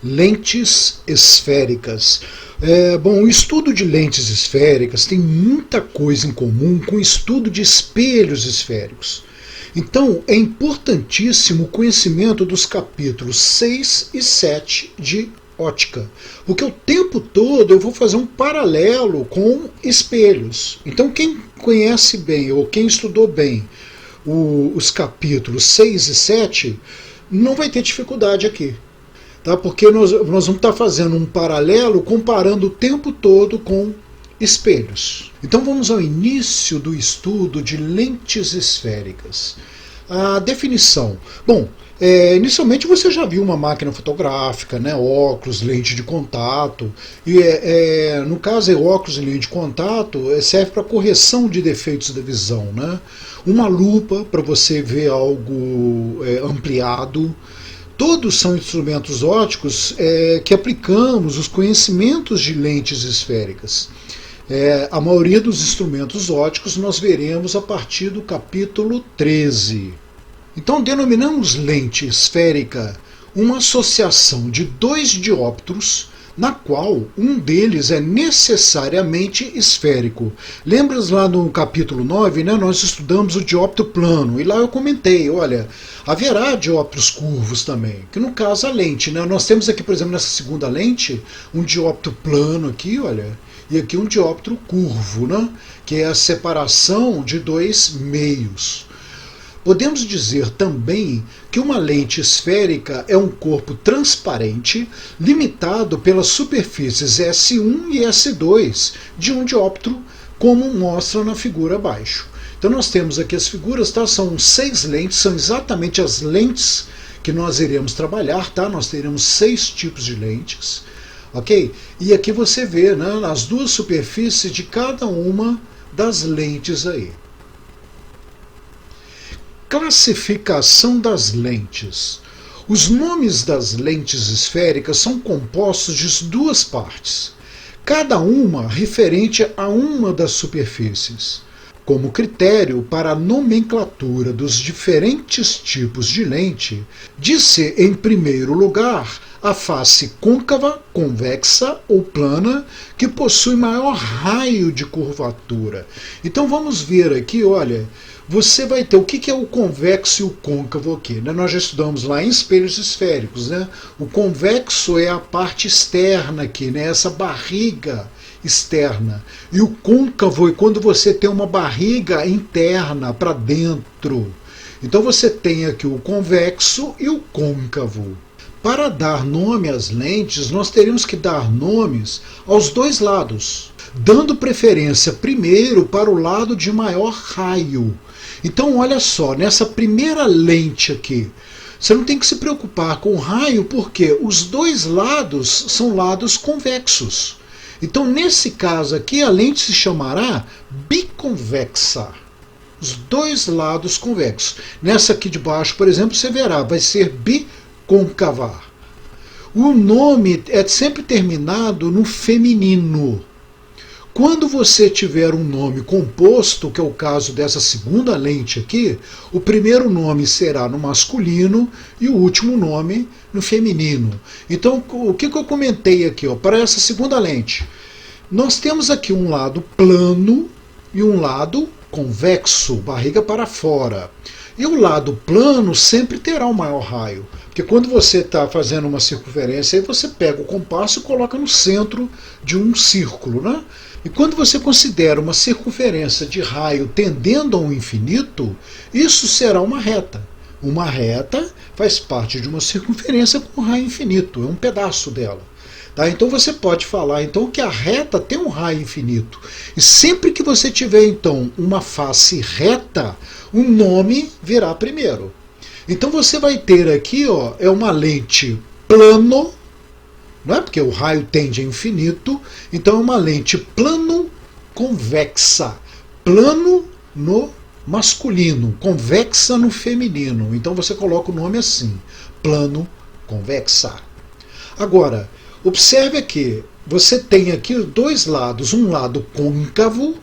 Lentes esféricas. Bom, o estudo de lentes esféricas tem muita coisa em comum com o estudo de espelhos esféricos. Então, é importantíssimo o conhecimento dos capítulos 6 e 7 de ótica, porque o tempo todo eu vou fazer um paralelo com espelhos. Então, quem conhece bem ou quem estudou bem os capítulos 6 e 7 não vai ter dificuldade aqui. Tá? Porque nós vamos estar fazendo um paralelo comparando o tempo todo com espelhos. Então vamos ao início do estudo de lentes esféricas. A definição. Bom, inicialmente você já viu uma máquina fotográfica, né, óculos, lente de contato. E no caso, óculos e lente de contato serve para correção de defeitos da visão. Né? Uma lupa para você ver algo ampliado. Todos são instrumentos ópticos que aplicamos os conhecimentos de lentes esféricas. A maioria dos instrumentos ópticos nós veremos a partir do capítulo 13. Então denominamos lente esférica uma associação de dois dióptros na qual um deles é necessariamente esférico. Lembra lá no capítulo 9, né, nós estudamos o dióptro plano, e lá eu comentei, olha, haverá dióptros curvos também, que no caso a lente, né, nós temos aqui, por exemplo, nessa segunda lente, um dióptro plano aqui, olha, e aqui um dióptro curvo, né, que é a separação de dois meios. Podemos dizer também que uma lente esférica é um corpo transparente limitado pelas superfícies S1 e S2 de um dióptro, como mostra na figura abaixo. Então nós temos aqui as figuras, tá? São 6 lentes, são exatamente as lentes que nós iremos trabalhar, tá? Nós teremos 6 tipos de lentes, ok? E aqui você vê, né, as duas superfícies de cada uma das lentes aí. Classificação das lentes. Os nomes das lentes esféricas são compostos de duas partes, cada uma referente a uma das superfícies. Como critério para a nomenclatura dos diferentes tipos de lente, diz-se, em primeiro lugar, a face côncava, convexa ou plana, que possui maior raio de curvatura. Então vamos ver aqui, olha, você vai ter o que é o convexo e o côncavo aqui. Né? Nós já estudamos lá em espelhos esféricos. Né? O convexo é a parte externa aqui, né? Essa barriga externa. E o côncavo é quando você tem uma barriga interna para dentro. Então você tem aqui o convexo e o côncavo. Para dar nome às lentes, nós teríamos que dar nomes aos dois lados, dando preferência primeiro para o lado de maior raio. Então olha só, nessa primeira lente aqui, você não tem que se preocupar com o raio, porque os dois lados são lados convexos. Então nesse caso aqui a lente se chamará biconvexa. Os dois lados convexos. Nessa aqui de baixo, por exemplo, você verá, vai ser bicôncava. O nome é sempre terminado no feminino. Quando você tiver um nome composto, que é o caso dessa segunda lente aqui, o primeiro nome será no masculino e o último nome no feminino. Então, o que eu comentei aqui, ó, para essa segunda lente? Nós temos aqui um lado plano e um lado convexo, barriga para fora. E o lado plano sempre terá o maior raio. Porque quando você está fazendo uma circunferência, aí você pega o compasso e coloca no centro de um círculo, né? E quando você considera uma circunferência de raio tendendo ao infinito, isso será uma reta. Uma reta faz parte de uma circunferência com raio infinito, é um pedaço dela. Tá? Então você pode falar então, que a reta tem um raio infinito. E sempre que você tiver então uma face reta, o nome virá primeiro. Então você vai ter aqui, ó, é uma lente plano, não é? Porque o raio tende a infinito, então é uma lente plano-convexa. Plano no masculino, convexa no feminino. Então você coloca o nome assim, plano-convexa. Agora, observe aqui, você tem aqui dois lados, um lado côncavo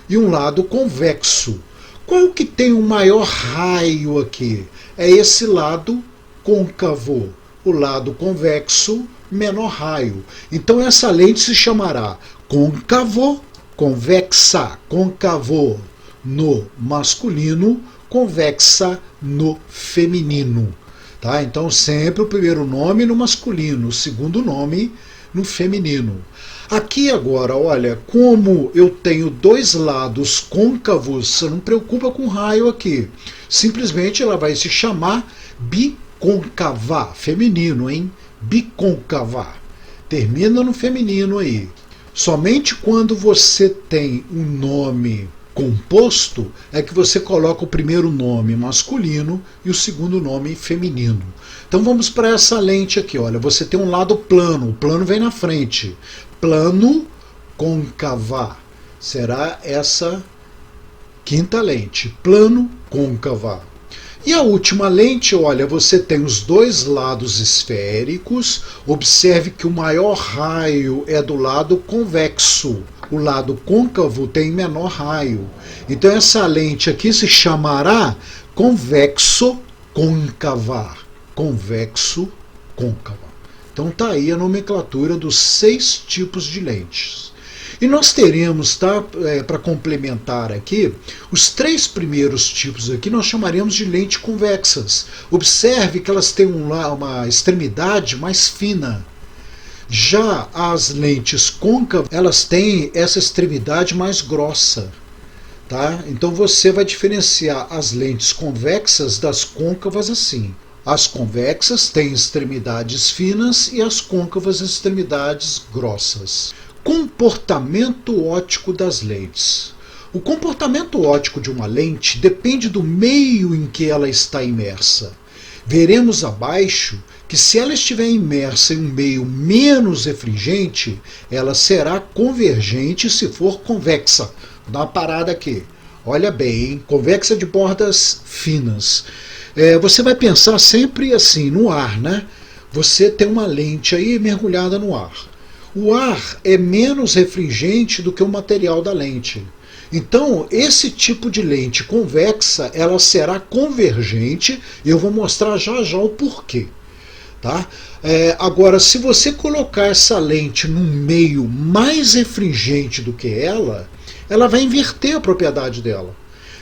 e um lado convexo. Qual que tem o maior raio aqui? É esse lado côncavo. O lado convexo menor raio. Então essa lente se chamará côncavo, convexa, côncavo no masculino, convexa no feminino. Tá? Então sempre o primeiro nome no masculino, o segundo nome no feminino. Aqui agora, olha, como eu tenho dois lados côncavos, você não preocupa com raio aqui. Simplesmente ela vai se chamar bicôncava, feminino, hein? Bicôncava. Termina no feminino aí. Somente quando você tem um nome composto é que você coloca o primeiro nome masculino e o segundo nome feminino. Então vamos para essa lente aqui, olha, você tem um lado plano, o plano vem na frente. Plano côncava será essa quinta lente, plano côncava. E a última lente, olha, você tem os dois lados esféricos, observe que o maior raio é do lado convexo, o lado côncavo tem menor raio. Então essa lente aqui se chamará convexo côncava, convexo côncava. Então está aí a nomenclatura dos 6 tipos de lentes. E nós teremos, tá, para complementar aqui, os 3 primeiros tipos aqui nós chamaremos de lentes convexas. Observe que elas têm uma extremidade mais fina. Já as lentes côncavas, elas têm essa extremidade mais grossa. Tá? Então você vai diferenciar as lentes convexas das côncavas assim. As convexas têm extremidades finas e as côncavas extremidades grossas. Comportamento óptico das lentes. O comportamento óptico de uma lente depende do meio em que ela está imersa. Veremos abaixo que se ela estiver imersa em um meio menos refringente, ela será convergente se for convexa. Vou dar uma parada aqui. Olha bem, hein? Convexa de bordas finas. Você vai pensar sempre assim, no ar, né? Você tem uma lente aí mergulhada no ar. O ar é menos refringente do que o material da lente. Então, esse tipo de lente convexa, ela será convergente, e eu vou mostrar já já o porquê. Tá? Agora, se você colocar essa lente num meio mais refringente do que ela vai inverter a propriedade dela.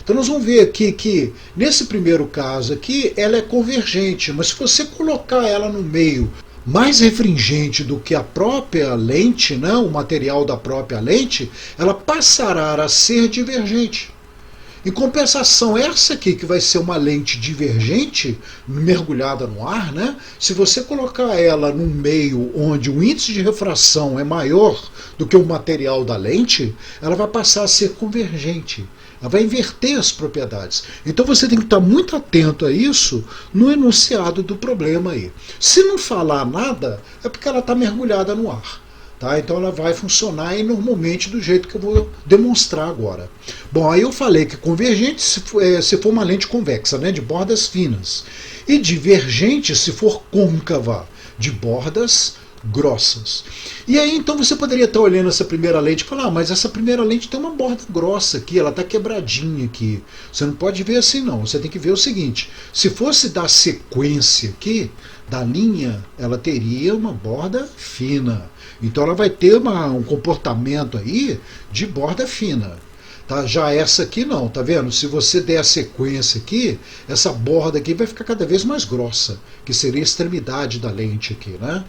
Então nós vamos ver aqui que, nesse primeiro caso aqui, ela é convergente, mas se você colocar ela no meio mais refringente do que a própria lente, né, o material da própria lente, ela passará a ser divergente. Em compensação, essa aqui, que vai ser uma lente divergente, mergulhada no ar, né, se você colocar ela num meio onde o índice de refração é maior do que o material da lente, ela vai passar a ser convergente. Ela vai inverter as propriedades. Então você tem que estar muito atento a isso no enunciado do problema aí. Se não falar nada, é porque ela está mergulhada no ar. Tá? Então ela vai funcionar normalmente do jeito que eu vou demonstrar agora. Bom, aí eu falei que convergente se for uma lente convexa, né, de bordas finas. E divergente se for côncava, de bordas grossas. E aí então você poderia estar olhando essa primeira lente e falar, mas essa primeira lente tem uma borda grossa aqui, ela está quebradinha aqui. Você não pode ver assim não, você tem que ver o seguinte, se fosse dar sequência aqui, da linha, ela teria uma borda fina. Então ela vai ter um comportamento aí de borda fina. Tá? Já essa aqui não, tá vendo? Se você der a sequência aqui, essa borda aqui vai ficar cada vez mais grossa, que seria a extremidade da lente aqui, né?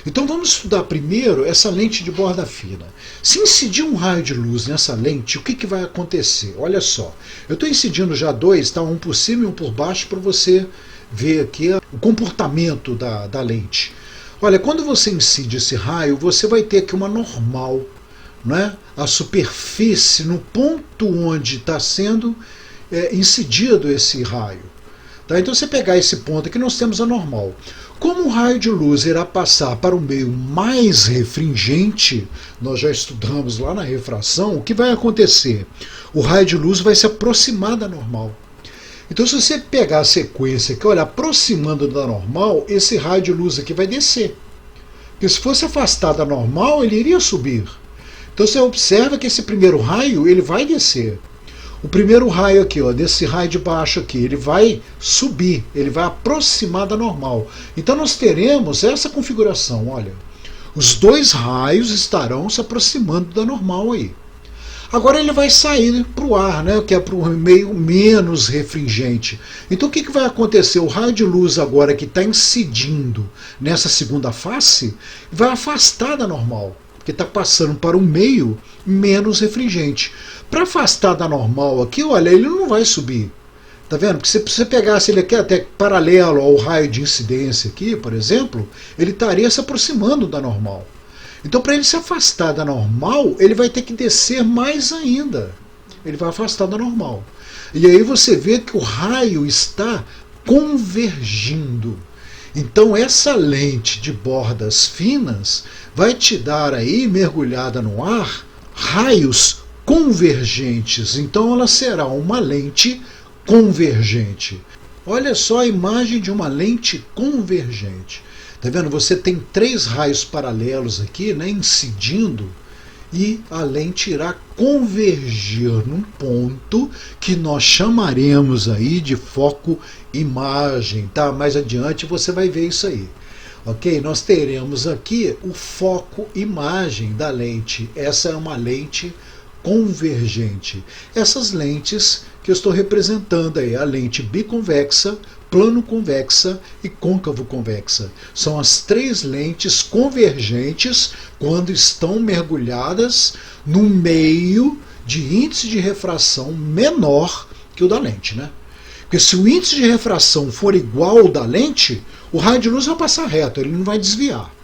Então vamos estudar primeiro essa lente de borda fina. Se incidir um raio de luz nessa lente, o que vai acontecer? Olha só, eu estou incidindo já 2, tá? Um por cima e um por baixo, para você ver aqui o comportamento da lente. Olha, quando você incide esse raio, você vai ter aqui uma normal, né? A superfície no ponto onde está sendo incidido esse raio. Tá? Então, se você pegar esse ponto aqui, nós temos a normal. Como o raio de luz irá passar para um meio mais refringente, nós já estudamos lá na refração, o que vai acontecer? O raio de luz vai se aproximar da normal. Então, se você pegar a sequência aqui, olha, aproximando da normal, esse raio de luz aqui vai descer. Porque se fosse afastar da normal, ele iria subir. Então, você observa que esse primeiro raio ele vai descer. O primeiro raio aqui, ó, desse raio de baixo aqui, ele vai subir, ele vai aproximar da normal. Então nós teremos essa configuração, olha. Os dois raios estarão se aproximando da normal aí. Agora ele vai sair para o ar, né, que é para o meio menos refringente. Então o que vai acontecer? O raio de luz agora que está incidindo nessa segunda face vai afastar da normal, porque está passando para um meio menos refringente. Para afastar da normal aqui, olha, ele não vai subir. Tá vendo? Porque se você pegasse ele aqui até paralelo ao raio de incidência aqui, por exemplo, ele estaria se aproximando da normal. Então, para ele se afastar da normal, ele vai ter que descer mais ainda. Ele vai afastar da normal. E aí você vê que o raio está convergindo. Então, essa lente de bordas finas vai te dar aí, mergulhada no ar, raios convergentes. Então, ela será uma lente convergente. Olha só a imagem de uma lente convergente. Tá vendo? Você tem três raios paralelos aqui, né, incidindo, e a lente irá convergir num ponto que nós chamaremos aí de foco-imagem. Tá? Mais adiante você vai ver isso aí. Ok? Nós teremos aqui o foco-imagem da lente. Essa é uma lente convergente. Essas lentes que eu estou representando aí, a lente biconvexa, plano convexa e côncavo convexa. São as três lentes convergentes quando estão mergulhadas num meio de índice de refração menor que o da lente, né? Porque se o índice de refração for igual ao da lente, o raio de luz vai passar reto, ele não vai desviar.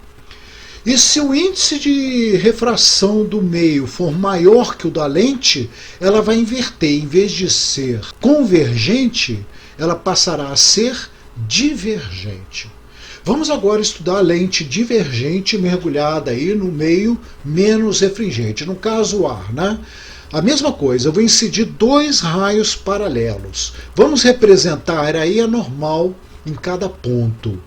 E se o índice de refração do meio for maior que o da lente, ela vai inverter. Em vez de ser convergente, ela passará a ser divergente. Vamos agora estudar a lente divergente mergulhada aí no meio menos refringente, no caso o ar, né? A mesma coisa, eu vou incidir dois raios paralelos. Vamos representar aí a normal em cada ponto.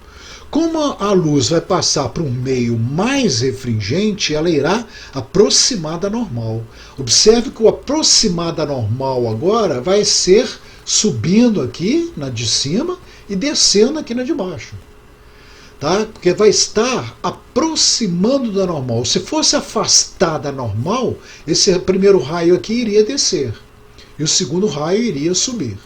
Como a luz vai passar para um meio mais refringente, ela irá aproximar da normal. Observe que o aproximar da normal agora vai ser subindo aqui na de cima e descendo aqui na de baixo. Tá? Porque vai estar aproximando da normal. Se fosse afastar da normal, esse primeiro raio aqui iria descer e o segundo raio iria subir.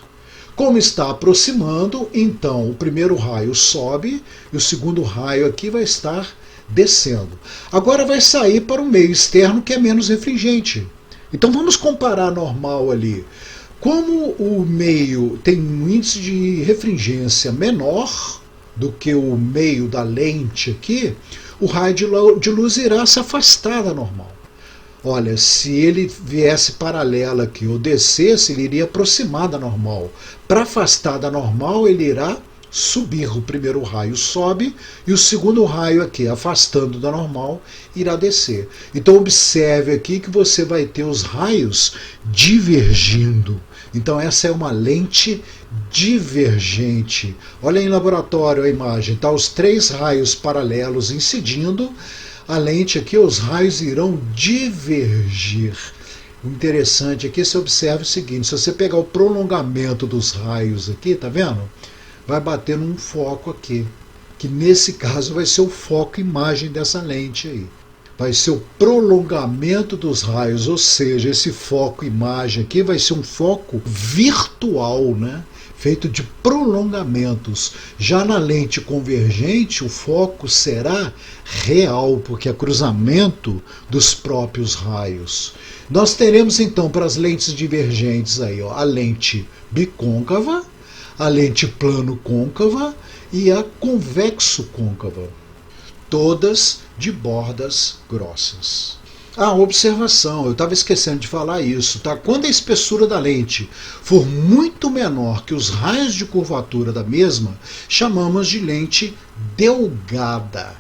Como está aproximando, então o primeiro raio sobe e o segundo raio aqui vai estar descendo. Agora vai sair para o meio externo que é menos refringente. Então vamos comparar a normal ali. Como o meio tem um índice de refringência menor do que o meio da lente aqui, o raio de luz irá se afastar da normal. Olha, se ele viesse paralelo aqui ou descesse, ele iria aproximar da normal. Para afastar da normal, ele irá subir. O primeiro raio sobe e o segundo raio aqui, afastando da normal, irá descer. Então observe aqui que você vai ter os raios divergindo. Então essa é uma lente divergente. Olha em laboratório a imagem, tá? Os três raios paralelos incidindo. A lente aqui, os raios irão divergir. O interessante aqui, você observa o seguinte, se você pegar o prolongamento dos raios aqui, tá vendo? Vai bater num foco aqui, que nesse caso vai ser o foco imagem dessa lente aí. Vai ser o prolongamento dos raios, ou seja, esse foco imagem aqui vai ser um foco virtual, né? Feito de prolongamentos. Já na lente convergente, o foco será real, porque é cruzamento dos próprios raios. Nós teremos então para as lentes divergentes aí, ó, a lente bicôncava, a lente plano-côncava e a convexo-côncava, todas de bordas grossas. Ah, observação, eu estava esquecendo de falar isso, tá? Quando a espessura da lente for muito menor que os raios de curvatura da mesma, chamamos de lente delgada.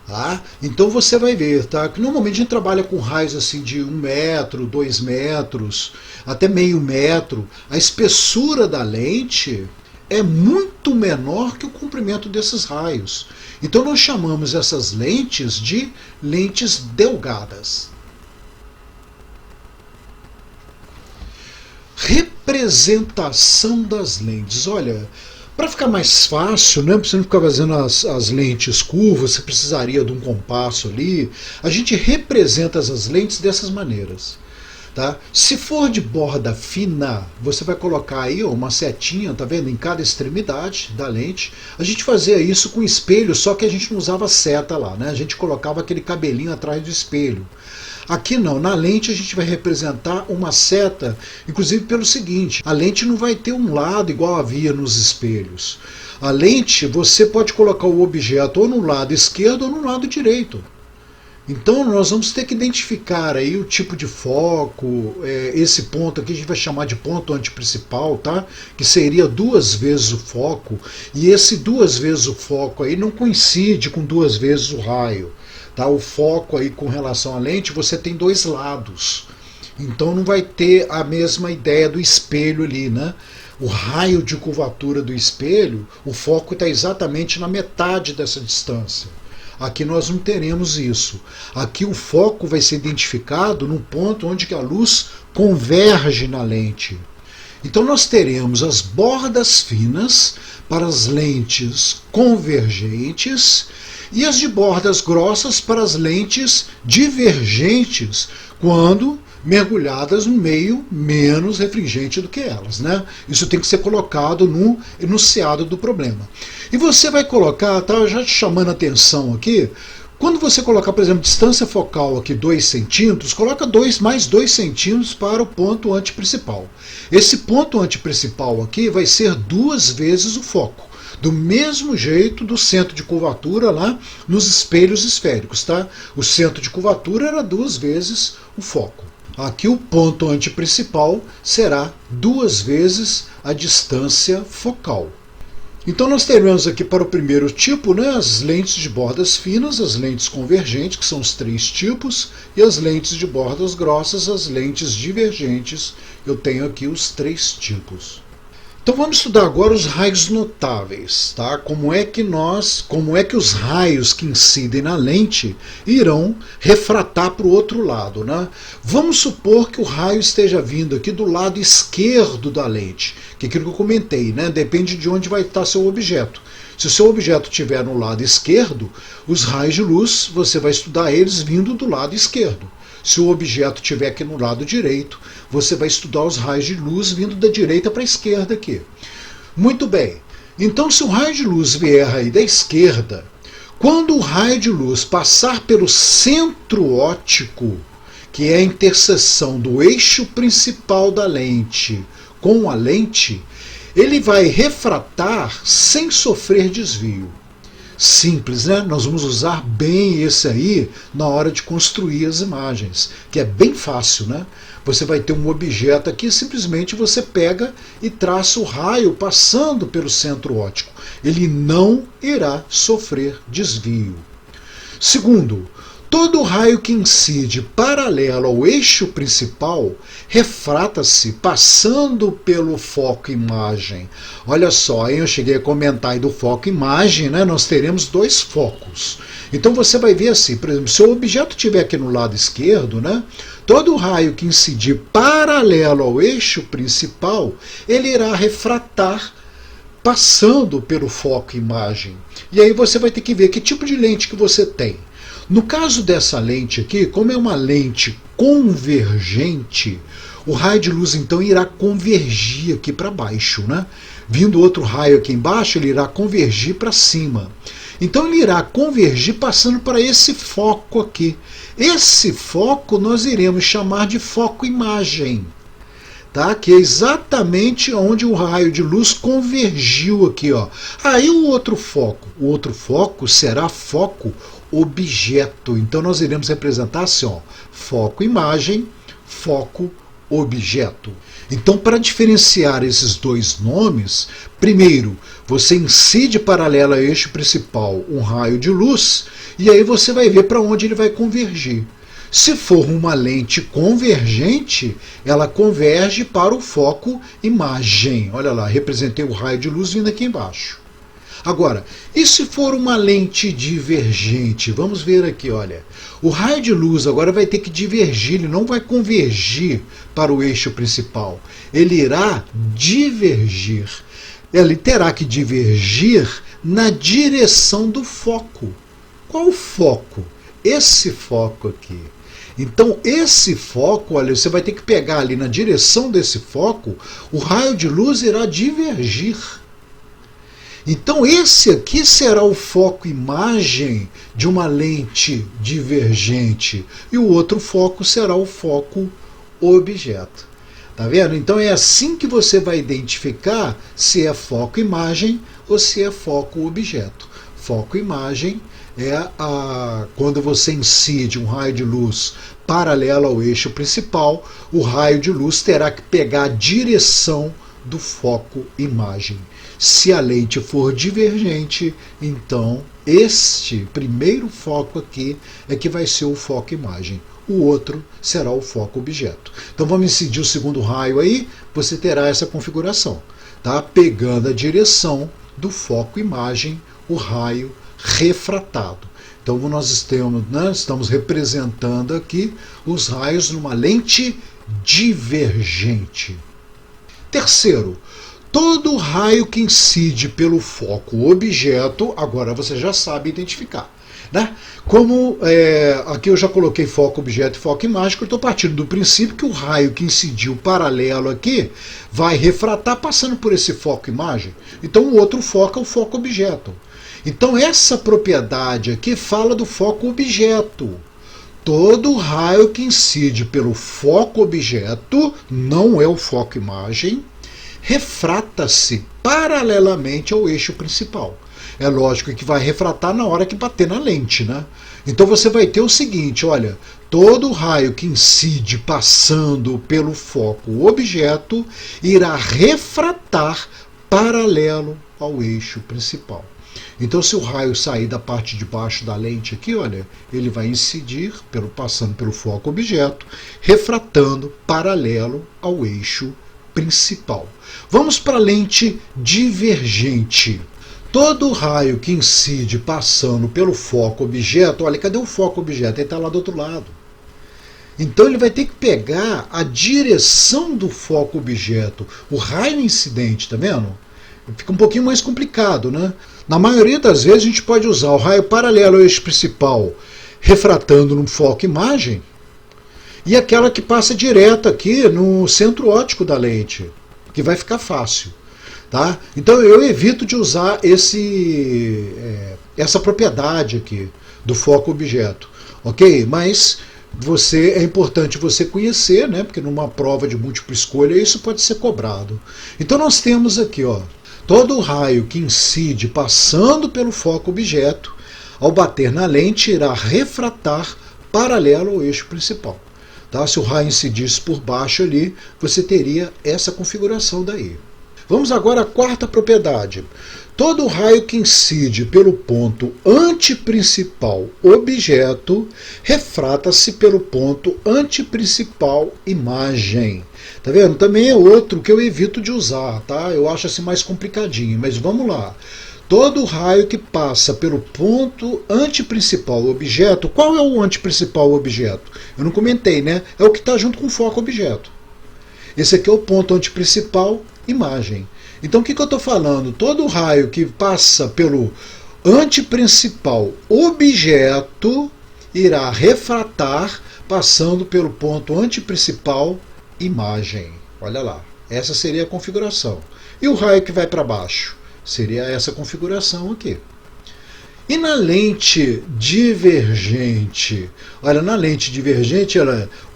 Tá? Então você vai ver, tá? Que normalmente a gente trabalha com raios assim de 1 metro, 2 metros, até meio metro. A espessura da lente é muito menor que o comprimento desses raios. Então nós chamamos essas lentes de lentes delgadas. representação das lentes. Olha, para ficar mais fácil, né, para você não ficar fazendo as lentes curvas, você precisaria de um compasso ali. A gente representa as lentes dessas maneiras. Tá? Se for de borda fina, você vai colocar aí uma setinha, tá vendo, em cada extremidade da lente. A gente fazia isso com espelho, só que a gente não usava seta lá, né? A gente colocava aquele cabelinho atrás do espelho. Aqui não, na lente a gente vai representar uma seta, inclusive pelo seguinte, a lente não vai ter um lado igual havia nos espelhos. A lente, você pode colocar o objeto ou no lado esquerdo ou no lado direito. Então nós vamos ter que identificar aí o tipo de foco, esse ponto aqui a gente vai chamar de ponto antiprincipal, tá? Que seria 2 vezes o foco, e esse 2 vezes o foco aí não coincide com 2 vezes o raio. Tá? O foco aí com relação à lente, você tem 2 lados, então não vai ter a mesma ideia do espelho ali, né? O raio de curvatura do espelho, o foco está exatamente na metade dessa distância. Aqui nós não teremos isso. Aqui o foco vai ser identificado num ponto onde a luz converge na lente. Então nós teremos as bordas finas para as lentes convergentes e as de bordas grossas para as lentes divergentes, quando mergulhadas no meio menos refringente do que elas, né? Isso tem que ser colocado no enunciado do problema. E você vai colocar, tá já te chamando a atenção aqui, quando você colocar, por exemplo, distância focal aqui 2 centímetros, coloca mais 2 centímetros para o ponto antiprincipal. Esse ponto antiprincipal aqui vai ser 2 vezes o foco. Do mesmo jeito do centro de curvatura lá nos espelhos esféricos, tá? O centro de curvatura era 2 vezes o foco. Aqui o ponto antiprincipal será 2 vezes a distância focal. Então nós teremos aqui para o primeiro tipo, né, as lentes de bordas finas, as lentes convergentes, que são os 3 tipos, e as lentes de bordas grossas, as lentes divergentes. Eu tenho aqui os 3 tipos. Então vamos estudar agora os raios notáveis, tá? Como é que os raios que incidem na lente irão refratar para o outro lado, né? Vamos supor que o raio esteja vindo aqui do lado esquerdo da lente, que é aquilo que eu comentei, né? Depende de onde vai estar seu objeto. Se o seu objeto estiver no lado esquerdo, os raios de luz, você vai estudar eles vindo do lado esquerdo. Se o objeto estiver aqui no lado direito, você vai estudar os raios de luz vindo da direita para a esquerda aqui. Muito bem. Então, se o raio de luz vier aí da esquerda, quando o raio de luz passar pelo centro óptico, que é a interseção do eixo principal da lente com a lente, ele vai refratar sem sofrer desvio. Simples, né? Nós vamos usar bem esse aí na hora de construir as imagens, que é bem fácil, né? Você vai ter um objeto aqui, simplesmente você pega e traça o raio passando pelo centro óptico. Ele não irá sofrer desvio. Segundo, todo raio que incide paralelo ao eixo principal refrata-se passando pelo foco-imagem. Olha só, aí eu cheguei a comentar aí do foco-imagem, né? Nós teremos 2 focos. Então você vai ver assim, por exemplo, se o objeto estiver aqui no lado esquerdo, né? Todo raio que incidir paralelo ao eixo principal, ele irá refratar passando pelo foco-imagem. E aí você vai ter que ver que tipo de lente que você tem. No caso dessa lente aqui, como é uma lente convergente, o raio de luz então irá convergir aqui para baixo, né? Vindo outro raio aqui embaixo, ele irá convergir para cima. Então ele irá convergir passando para esse foco aqui. Esse foco nós iremos chamar de foco-imagem, tá? Que é exatamente onde o raio de luz convergiu aqui, ó. Aí o outro foco será foco objeto. Então nós iremos representar assim, ó, foco imagem, foco objeto. Então, para diferenciar esses 2 nomes, primeiro, você incide paralelo ao eixo principal um raio de luz, e aí você vai ver para onde ele vai convergir. Se for uma lente convergente, ela converge para o foco imagem. Olha lá, representei o raio de luz vindo aqui embaixo. Agora, e se for uma lente divergente? Vamos ver aqui, olha. O raio de luz agora vai ter que divergir, ele não vai convergir para o eixo principal. Ele irá divergir. Ele terá que divergir na direção do foco. Qual o foco? Esse foco aqui. Então, esse foco, olha, você vai ter que pegar ali na direção desse foco, o raio de luz irá divergir. Então, esse aqui será o foco imagem de uma lente divergente. E o outro foco será o foco objeto. Tá vendo? Então, é assim que você vai identificar se é foco imagem ou se é foco objeto. Foco imagem é quando você incide um raio de luz paralelo ao eixo principal, o raio de luz terá que pegar a direção do foco imagem. Se a lente for divergente, então este primeiro foco aqui é que vai ser o foco imagem. O outro será o foco objeto. Então vamos incidir o segundo raio aí, você terá essa configuração, tá? Pegando a direção do foco imagem, o raio refratado. Então nós estamos representando aqui os raios numa lente divergente. Terceiro, todo raio que incide pelo foco objeto, agora você já sabe identificar. Né? Como aqui eu já coloquei foco objeto e foco imagem, eu estou partindo do princípio que o raio que incidiu paralelo aqui vai refratar passando por esse foco imagem. Então o outro foco é o foco objeto. Então essa propriedade aqui fala do foco objeto. Todo raio que incide pelo foco objeto, não é o foco imagem, refrata-se paralelamente ao eixo principal. É lógico que vai refratar na hora que bater na lente, né? Então você vai ter o seguinte, olha, todo raio que incide passando pelo foco objeto irá refratar paralelo ao eixo principal. Então, se o raio sair da parte de baixo da lente aqui, olha, ele vai incidir, passando pelo foco objeto, refratando paralelo ao eixo principal. Vamos para a lente divergente. Todo raio que incide passando pelo foco objeto, olha, cadê o foco objeto? Ele está lá do outro lado. Então ele vai ter que pegar a direção do foco objeto, o raio incidente, tá vendo? Fica um pouquinho mais complicado, né? Na maioria das vezes a gente pode usar o raio paralelo ao eixo principal refratando no foco imagem e aquela que passa direto aqui no centro óptico da lente, que vai ficar fácil. Tá? Então eu evito de usar essa propriedade aqui do foco objeto, ok? Mas é importante você conhecer, né? Porque numa prova de múltipla escolha isso pode ser cobrado. Então nós temos aqui, ó, todo raio que incide passando pelo foco objeto, ao bater na lente, irá refratar paralelo ao eixo principal. Tá? Se o raio incidisse por baixo ali, você teria essa configuração daí. Vamos agora à quarta propriedade. Todo raio que incide pelo ponto antiprincipal objeto refrata-se pelo ponto antiprincipal imagem. Tá vendo? Também é outro que eu evito de usar, tá? Eu acho assim mais complicadinho, mas vamos lá. Todo raio que passa pelo ponto antiprincipal objeto, qual é o antiprincipal objeto? Eu não comentei, né? É o que está junto com o foco objeto. Esse aqui é o ponto antiprincipal imagem. Então o que eu estou falando? Todo raio que passa pelo antiprincipal objeto irá refratar passando pelo ponto antiprincipal imagem. Olha lá, essa seria a configuração. E o raio que vai para baixo? Seria essa configuração aqui. E na lente divergente? Olha, na lente divergente,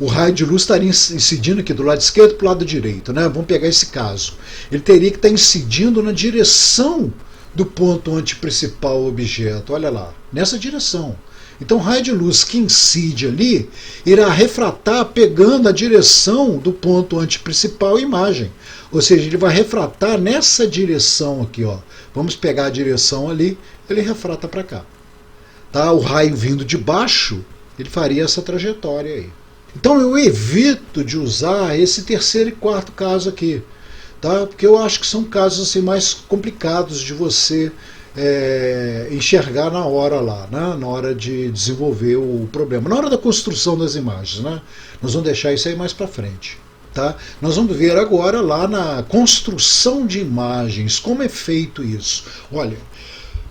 o raio de luz estaria incidindo aqui do lado esquerdo para o lado direito, né? Vamos pegar esse caso. Ele teria que estar incidindo na direção do ponto antiprincipal objeto. Olha lá, nessa direção. Então, o raio de luz que incide ali irá refratar pegando a direção do ponto antiprincipal imagem. Ou seja, ele vai refratar nessa direção aqui, ó. Vamos pegar a direção ali, ele refrata para cá. Tá? O raio vindo de baixo, ele faria essa trajetória aí. Então eu evito de usar esse terceiro e quarto caso aqui, tá? Porque eu acho que são casos assim, mais complicados de você enxergar na hora lá, né? Na hora de desenvolver o problema, na hora da construção das imagens, né? Nós vamos deixar isso aí mais para frente. Tá? Nós vamos ver agora lá na construção de imagens, como é feito isso. Olha,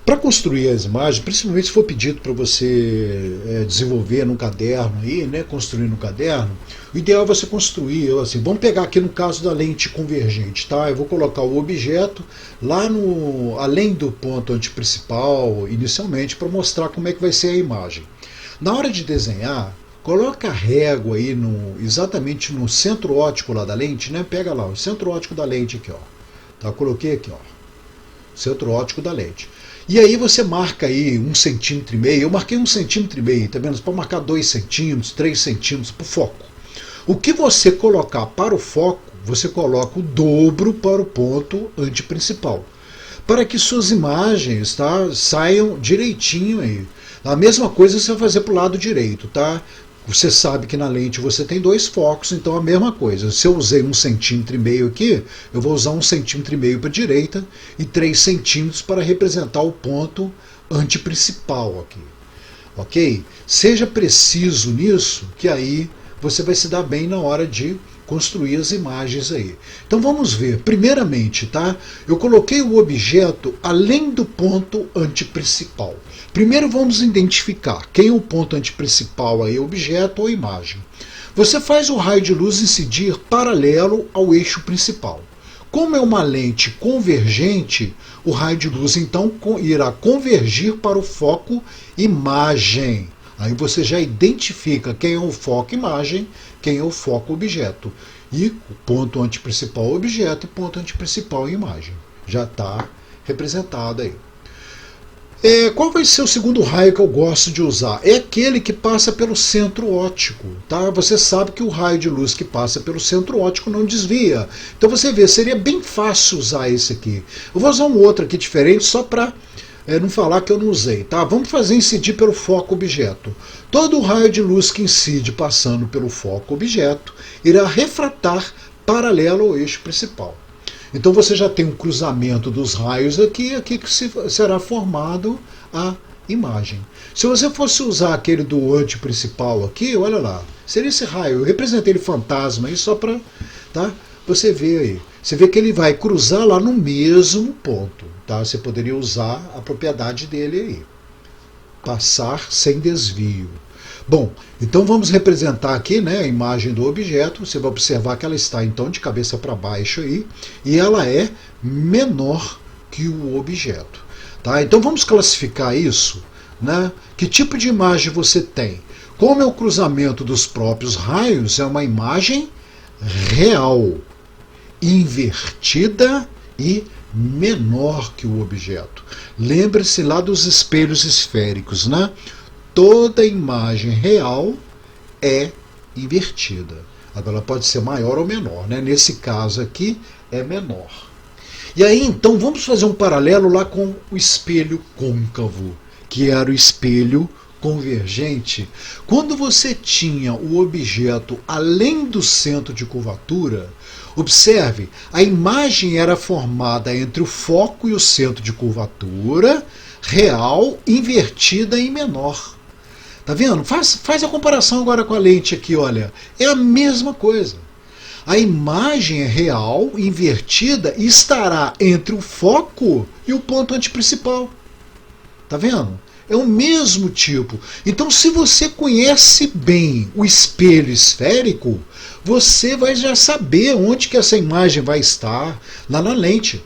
para construir as imagens, principalmente se for pedido para você desenvolver no caderno aí, né, construir no caderno, o ideal é você construir, assim, vamos pegar aqui no caso da lente convergente, tá? Eu vou colocar o objeto lá além do ponto antiprincipal inicialmente para mostrar como é que vai ser a imagem. Na hora de desenhar, coloca a régua aí exatamente no centro óptico lá da lente, né? Pega lá o centro óptico da lente aqui, ó. Tá? Coloquei aqui, ó. Centro óptico da lente. E aí você marca aí 1,5 centímetro. Eu marquei 1,5 centímetro, tá vendo? Você pode marcar 2 centímetros, 3 centímetros para o foco. O que você colocar para o foco, você coloca o dobro para o ponto antiprincipal, para que suas imagens, tá, saiam direitinho aí. A mesma coisa você vai fazer para o lado direito, tá? Você sabe que na lente você tem 2 focos, então a mesma coisa. Se eu usei 1,5 centímetro aqui, eu vou usar 1,5 centímetro para a direita e 3 centímetros para representar o ponto antiprincipal aqui. Ok? Seja preciso nisso, que aí você vai se dar bem na hora de construir as imagens aí. Então vamos ver. Primeiramente, tá? Eu coloquei o objeto além do ponto antiprincipal. Primeiro vamos identificar quem é o ponto antiprincipal aí, objeto ou imagem. Você faz o raio de luz incidir paralelo ao eixo principal. Como é uma lente convergente, o raio de luz então irá convergir para o foco imagem. Aí você já identifica quem é o foco imagem, quem é o foco objeto. E o ponto antiprincipal objeto e ponto antiprincipal imagem. Já está representado aí. Qual vai ser o segundo raio que eu gosto de usar? É aquele que passa pelo centro óptico. Tá? Você sabe que o raio de luz que passa pelo centro óptico não desvia. Então você vê, seria bem fácil usar esse aqui. Eu vou usar um outro aqui diferente só para não falar que eu não usei. Tá? Vamos fazer incidir pelo foco objeto. Todo o raio de luz que incide passando pelo foco objeto irá refratar paralelo ao eixo principal. Então você já tem um cruzamento dos raios aqui que será formado a imagem. Se você fosse usar aquele do antiprincipal aqui, olha lá, seria esse raio. Eu representei ele fantasma aí só para, tá? Você ver aí. Você vê que ele vai cruzar lá no mesmo ponto. Tá? Você poderia usar a propriedade dele aí. Passar sem desvio. Bom, então vamos representar aqui, né, a imagem do objeto. Você vai observar que ela está então de cabeça para baixo aí, e ela é menor que o objeto. Tá? Então vamos classificar isso, né? Que tipo de imagem você tem? Como é o cruzamento dos próprios raios, é uma imagem real, invertida e menor que o objeto. Lembre-se lá dos espelhos esféricos, né? Toda imagem real é invertida. Agora ela pode ser maior ou menor, né? Nesse caso aqui é menor. E aí então vamos fazer um paralelo lá com o espelho côncavo, que era o espelho convergente. Quando você tinha o objeto além do centro de curvatura, observe, a imagem era formada entre o foco e o centro de curvatura, real, invertida e menor. Tá vendo? Faz a comparação agora com a lente aqui, olha. É a mesma coisa. A imagem é real, invertida e estará entre o foco e o ponto antiprincipal. Tá vendo? É o mesmo tipo. Então, se você conhece bem o espelho esférico, você vai já saber onde que essa imagem vai estar lá na lente.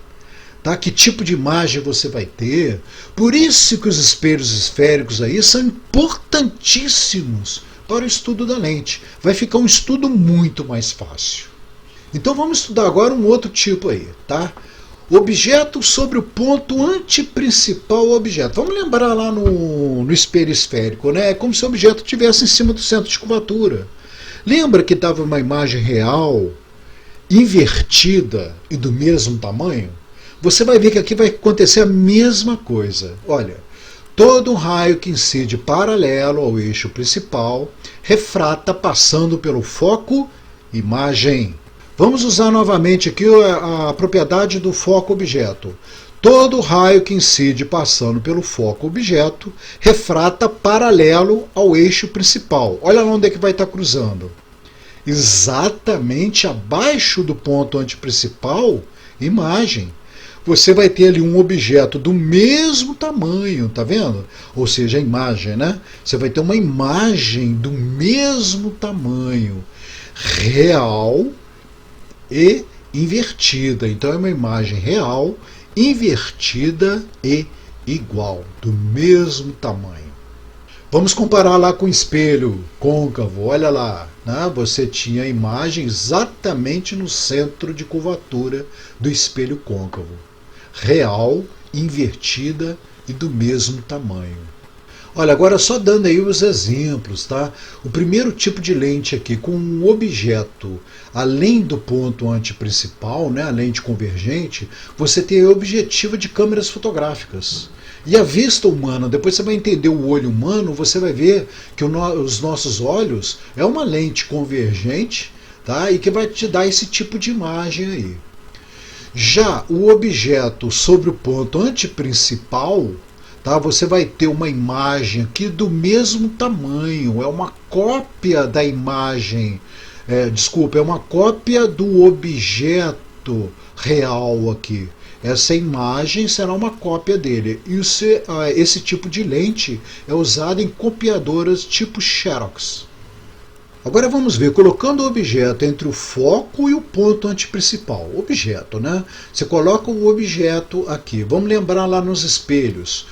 Tá? Que tipo de imagem você vai ter. Por isso que os espelhos esféricos aí são importantíssimos para o estudo da lente. Vai ficar um estudo muito mais fácil. Então vamos estudar agora um outro tipo aí, tá? Objeto sobre o ponto antiprincipal objeto. Vamos lembrar lá no espelho esférico, né? É como se o objeto estivesse em cima do centro de curvatura. Lembra que estava uma imagem real, invertida e do mesmo tamanho? Você vai ver que aqui vai acontecer a mesma coisa. Olha, todo um raio que incide paralelo ao eixo principal refrata passando pelo foco imagem. Vamos usar novamente aqui a propriedade do foco objeto. todo raio que incide passando pelo foco objeto refrata paralelo ao eixo principal. Olha lá onde é que vai estar cruzando. Exatamente abaixo do ponto antiprincipal, imagem. Você vai ter ali um objeto do mesmo tamanho, tá vendo? Ou seja, a imagem, né? Você vai ter uma imagem do mesmo tamanho, real e invertida. Então é uma imagem real, invertida e igual, do mesmo tamanho. Vamos comparar lá com o espelho côncavo. Olha lá, né? Você tinha a imagem exatamente no centro de curvatura do espelho côncavo. Real, invertida e do mesmo tamanho. Olha, agora só dando aí os exemplos, tá? O primeiro tipo de lente aqui, com um objeto além do ponto antiprincipal, né, a lente convergente, você tem a objetiva de câmeras fotográficas. E a vista humana, depois você vai entender o olho humano, você vai ver que os nossos olhos é uma lente convergente, tá? E que vai te dar esse tipo de imagem aí. Já o objeto sobre o ponto antiprincipal, tá? Você vai ter uma imagem aqui do mesmo tamanho, é uma cópia da imagem, é uma cópia do objeto real aqui. Essa imagem será uma cópia dele. E esse tipo de lente é usado em copiadoras tipo Xerox. Agora vamos ver, colocando o objeto entre o foco e o ponto antiprincipal. Objeto, né? Você coloca o objeto aqui. Vamos lembrar lá nos espelhos.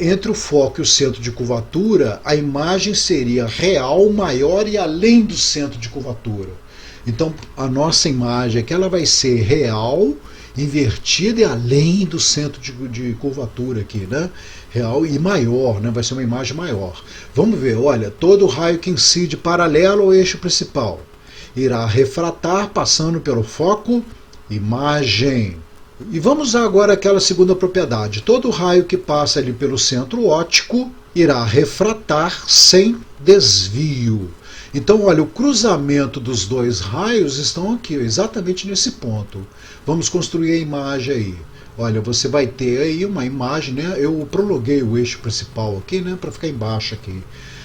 Entre o foco e o centro de curvatura, a imagem seria real, maior e além do centro de curvatura. Então, a nossa imagem aqui ela vai ser real, invertida e além do centro de curvatura aqui, né? Real e maior, né? Vai ser uma imagem maior. Vamos ver, olha, todo raio que incide paralelo ao eixo principal irá refratar passando pelo foco, imagem. E vamos usar agora aquela segunda propriedade. Todo raio que passa ali pelo centro óptico irá refratar sem desvio. Então, olha, o cruzamento dos dois raios estão aqui, exatamente nesse ponto. Vamos construir a imagem aí. Olha, você vai ter aí uma imagem, né? Eu prolonguei o eixo principal aqui, né? Para ficar embaixo aqui.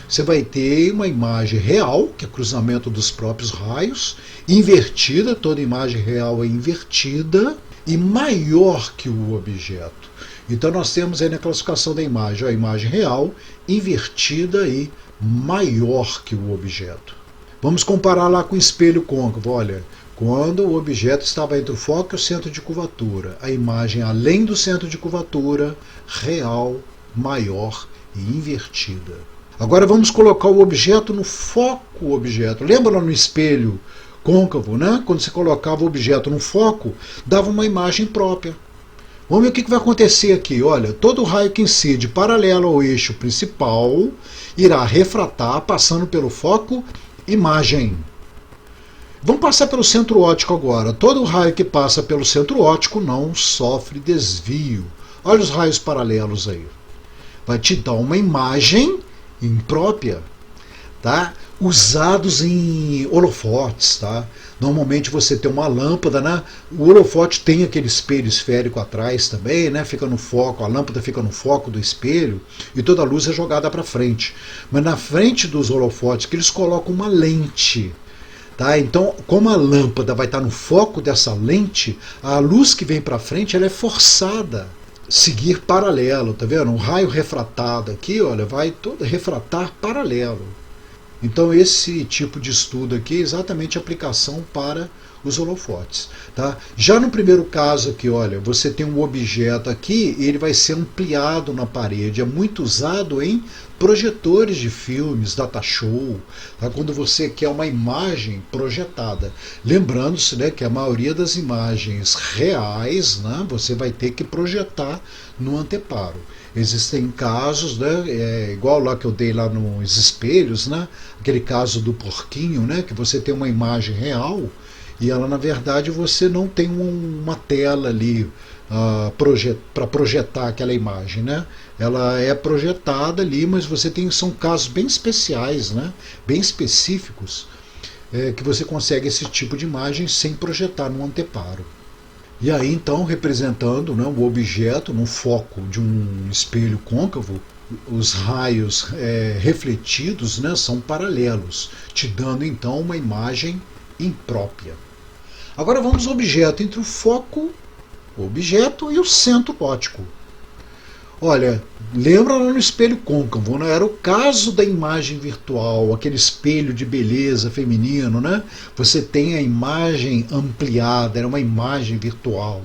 Você vai ter uma imagem real, que é cruzamento dos próprios raios, invertida, toda imagem real é invertida, e maior que o objeto. Então nós temos aí na classificação da imagem a imagem real, invertida e maior que o objeto. Vamos comparar lá com o espelho côncavo. Olha, quando o objeto estava entre o foco e o centro de curvatura, a imagem além do centro de curvatura, real, maior e invertida. Agora vamos colocar o objeto no foco objeto. Lembra lá no espelho côncavo, né? Quando você colocava o objeto no foco, dava uma imagem própria. Vamos ver o que vai acontecer aqui. Olha, todo raio que incide paralelo ao eixo principal irá refratar passando pelo foco, imagem. Vamos passar pelo centro óptico agora. Todo raio que passa pelo centro óptico não sofre desvio. Olha os raios paralelos aí. Vai te dar uma imagem imprópria, tá? Usados em holofotes, tá? Normalmente você tem uma lâmpada, né? O holofote tem aquele espelho esférico atrás também, né? Fica no foco, a lâmpada fica no foco do espelho e toda a luz é jogada para frente. Mas na frente dos holofotes que eles colocam uma lente, tá? Então, como a lâmpada vai estar no foco dessa lente, a luz que vem para frente ela é forçada a seguir paralelo, tá vendo? Um raio refratado aqui, olha, vai todo refratar paralelo. Então esse tipo de estudo aqui é exatamente a aplicação para os holofotes. Tá? Já no primeiro caso aqui, olha, você tem um objeto aqui e ele vai ser ampliado na parede. É muito usado em projetores de filmes, data show, tá? Quando você quer uma imagem projetada. Lembrando-se, né, que a maioria das imagens reais, né, você vai ter que projetar no anteparo. Existem casos, né, igual lá que eu dei lá nos espelhos, né, aquele caso do porquinho, né, que você tem uma imagem real e ela, na verdade, você não tem uma tela ali para projetar aquela imagem, né? Ela é projetada ali, mas você tem, são casos bem especiais, né, bem específicos, que você consegue esse tipo de imagem sem projetar no anteparo. E aí então, representando, né, o objeto no foco de um espelho côncavo, os raios refletidos, né, são paralelos, te dando então uma imagem imprópria. Agora vamos ao objeto, entre o foco, o objeto e o centro óptico. Olha, lembra lá no espelho côncavo, né? Era o caso da imagem virtual, aquele espelho de beleza feminino, né? Você tem a imagem ampliada, era uma imagem virtual.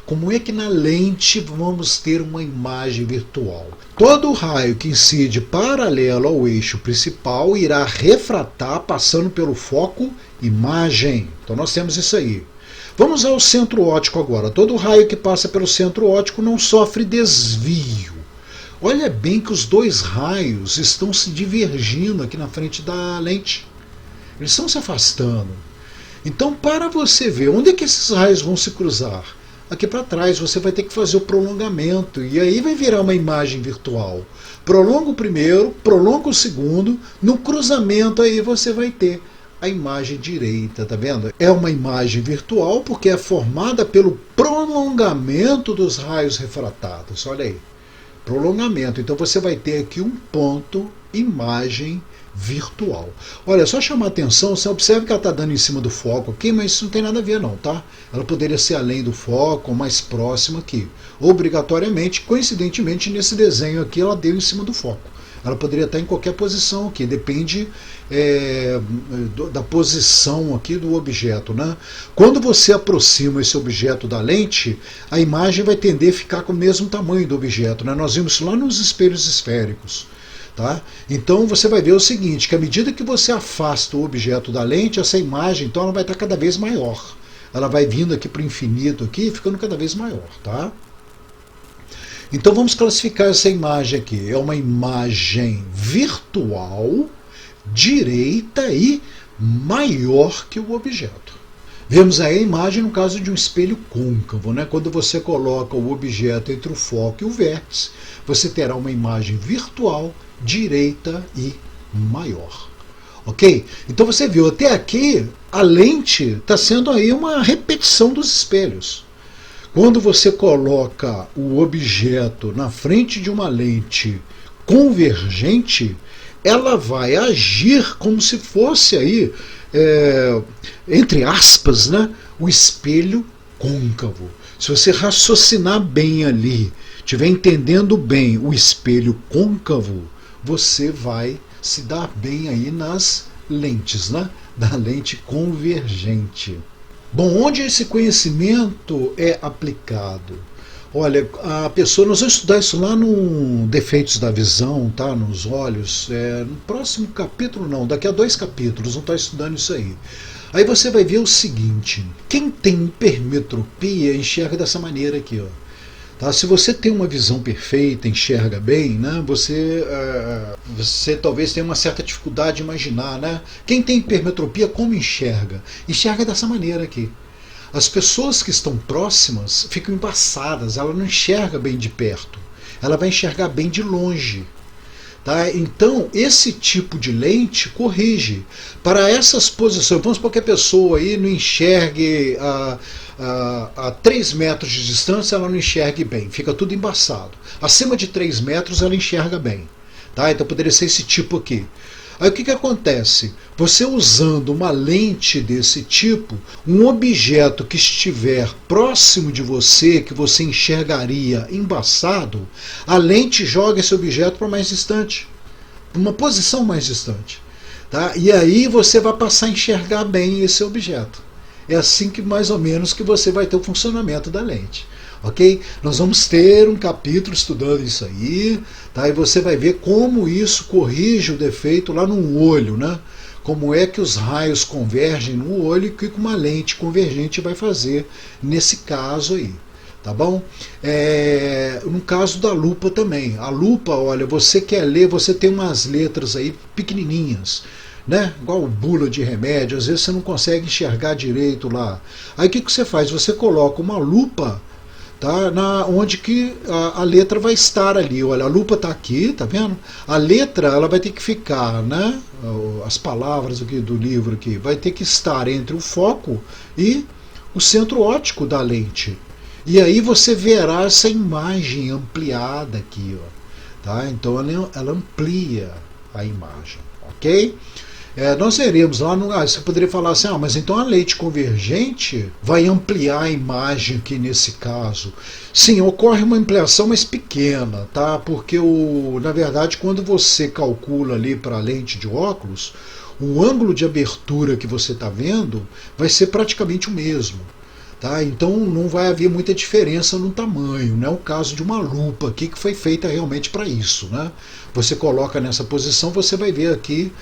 Como é que na lente vamos ter uma imagem virtual? Todo raio que incide paralelo ao eixo principal irá refratar, passando pelo foco, imagem. Então nós temos isso aí. Vamos ao centro óptico agora. Todo raio que passa pelo centro óptico não sofre desvio. Olha bem que os dois raios estão se divergindo aqui na frente da lente. Eles estão se afastando. Então, para você ver onde é que esses raios vão se cruzar, aqui para trás você vai ter que fazer o prolongamento. E aí vai virar uma imagem virtual. Prolonga o primeiro, prolonga o segundo. No cruzamento aí você vai ter a imagem direita, tá vendo? É uma imagem virtual porque é formada pelo prolongamento dos raios refratados. Olha aí, prolongamento. Então você vai ter aqui um ponto, imagem virtual. Olha, só chamar a atenção, você observa que ela está dando em cima do foco aqui, mas isso não tem nada a ver não, tá? Ela poderia ser além do foco, ou mais próxima aqui. Obrigatoriamente, coincidentemente, nesse desenho aqui, ela deu em cima do foco. Ela poderia estar em qualquer posição aqui, depende da posição aqui do objeto, né? Quando você aproxima esse objeto da lente, a imagem vai tender a ficar com o mesmo tamanho do objeto, né? Nós vimos isso lá nos espelhos esféricos. Tá? Então você vai ver o seguinte, que à medida que você afasta o objeto da lente, essa imagem então ela vai estar cada vez maior. Ela vai vindo aqui para o infinito, aqui, ficando cada vez maior. Tá? Então vamos classificar essa imagem aqui. É uma imagem virtual, direita e maior que o objeto. Vemos aí a imagem no caso de um espelho côncavo, né? Quando você coloca o objeto entre o foco e o vértice, você terá uma imagem virtual, direita e maior. Ok? Então você viu, até aqui a lente está sendo aí uma repetição dos espelhos. Quando você coloca o objeto na frente de uma lente convergente, ela vai agir como se fosse aí, entre aspas, né, o espelho côncavo. Se você raciocinar bem ali, estiver entendendo bem o espelho côncavo, você vai se dar bem aí nas lentes, né, da lente convergente. Bom, onde esse conhecimento é aplicado? Olha, a pessoa, nós vamos estudar isso lá no Defeitos da Visão, tá? Nos olhos. No próximo capítulo não, daqui a 2 capítulos, vamos estar estudando isso aí. Aí você vai ver o seguinte, quem tem hipermetropia enxerga dessa maneira aqui, ó. Tá? Se você tem uma visão perfeita, enxerga bem, né? Você talvez tenha uma certa dificuldade de imaginar, né? Quem tem hipermetropia, como enxerga? Enxerga dessa maneira aqui. As pessoas que estão próximas ficam embaçadas, ela não enxerga bem de perto, ela vai enxergar bem de longe. Tá? Então, esse tipo de lente corrige. Para essas posições, vamos supor que a pessoa aí não enxergue a 3 metros de distância, ela não enxergue bem, fica tudo embaçado. Acima de 3 metros ela enxerga bem. Tá? Então poderia ser esse tipo aqui. Aí o que acontece? Você usando uma lente desse tipo, um objeto que estiver próximo de você, que você enxergaria embaçado, a lente joga esse objeto para mais distante, para uma posição mais distante. Tá? E aí você vai passar a enxergar bem esse objeto. É assim que mais ou menos que você vai ter o funcionamento da lente. Ok? Nós vamos ter um capítulo estudando isso aí, tá? E você vai ver como isso corrige o defeito lá no olho, né? Como é que os raios convergem no olho e o que uma lente convergente vai fazer nesse caso aí. Tá bom? No caso da lupa também. A lupa, olha, você quer ler, você tem umas letras aí pequenininhas, né? Igual bula de remédio, às vezes você não consegue enxergar direito lá. Aí o que você faz? Você coloca uma lupa, tá, onde que a letra vai estar ali. Olha, a lupa está aqui, tá vendo? A letra ela vai ter que ficar, né? As palavras aqui do livro aqui vai ter que estar entre o foco e o centro óptico da lente. E aí você verá essa imagem ampliada aqui, ó, tá? Então ela amplia a imagem, ok? Nós veremos lá, você poderia falar assim, mas então a lente convergente vai ampliar a imagem aqui nesse caso. Sim, ocorre uma ampliação, mas pequena, tá? Porque, na verdade, quando você calcula ali para a lente de óculos, o ângulo de abertura que você está vendo vai ser praticamente o mesmo. Tá? Então não vai haver muita diferença no tamanho, não é o caso de uma lupa aqui que foi feita realmente para isso, né? Você coloca nessa posição, você vai ver aqui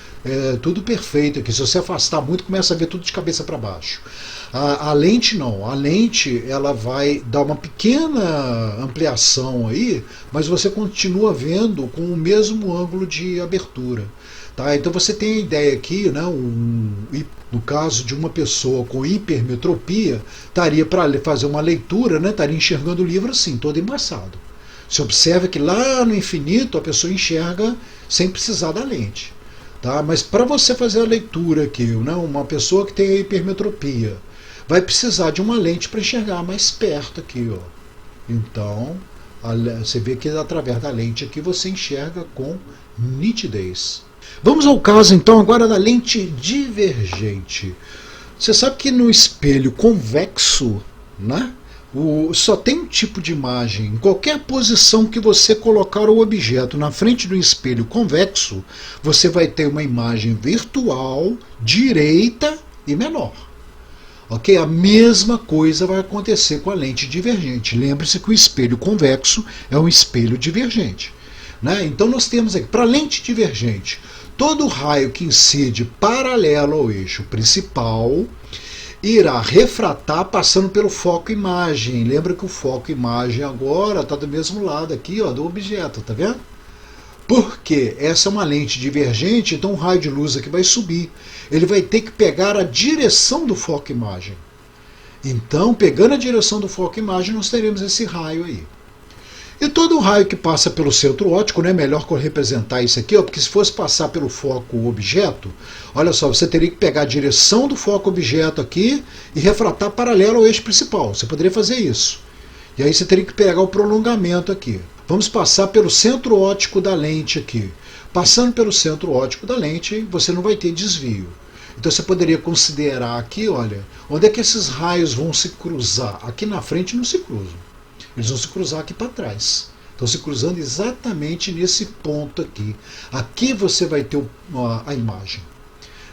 tudo perfeito aqui. Se você afastar muito, começa a ver tudo de cabeça para baixo. A lente não, a lente ela vai dar uma pequena ampliação aí, mas você continua vendo com o mesmo ângulo de abertura. Tá? Então você tem a ideia aqui, né, no caso de uma pessoa com hipermetropia, estaria para fazer uma leitura, né, estaria enxergando o livro assim, todo embaçado. Você observa que lá no infinito a pessoa enxerga sem precisar da lente. Tá? Mas para você fazer a leitura aqui, né, uma pessoa que tem hipermetropia, vai precisar de uma lente para enxergar mais perto aqui. Ó. Então, você vê que através da lente aqui você enxerga com nitidez. Vamos ao caso então agora da lente divergente. Você sabe que no espelho convexo, né, só tem um tipo de imagem. Em qualquer posição que você colocar o objeto na frente do espelho convexo, você vai ter uma imagem virtual, direita e menor. Ok? A mesma coisa vai acontecer com a lente divergente. Lembre-se que o espelho convexo é um espelho divergente. Né? Então nós temos aqui, para a lente divergente, todo raio que incide paralelo ao eixo principal irá refratar passando pelo foco-imagem. Lembra que o foco-imagem agora está do mesmo lado aqui, ó, do objeto, tá vendo? Porque essa é uma lente divergente, então o raio de luz aqui vai subir. Ele vai ter que pegar a direção do foco-imagem. Então, pegando a direção do foco-imagem, nós teremos esse raio aí. E todo raio que passa pelo centro óptico, né, melhor representar isso aqui, ó, porque se fosse passar pelo foco objeto, olha só, você teria que pegar a direção do foco objeto aqui e refratar paralelo ao eixo principal. Você poderia fazer isso. E aí você teria que pegar o prolongamento aqui. Vamos passar pelo centro óptico da lente aqui. Passando pelo centro óptico da lente, você não vai ter desvio. Então você poderia considerar aqui, olha, onde é que esses raios vão se cruzar? Aqui na frente não se cruzam. Eles vão se cruzar aqui para trás. Estão se cruzando exatamente nesse ponto aqui. Aqui você vai ter a imagem.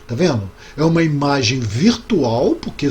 Tá vendo? É uma imagem virtual, porque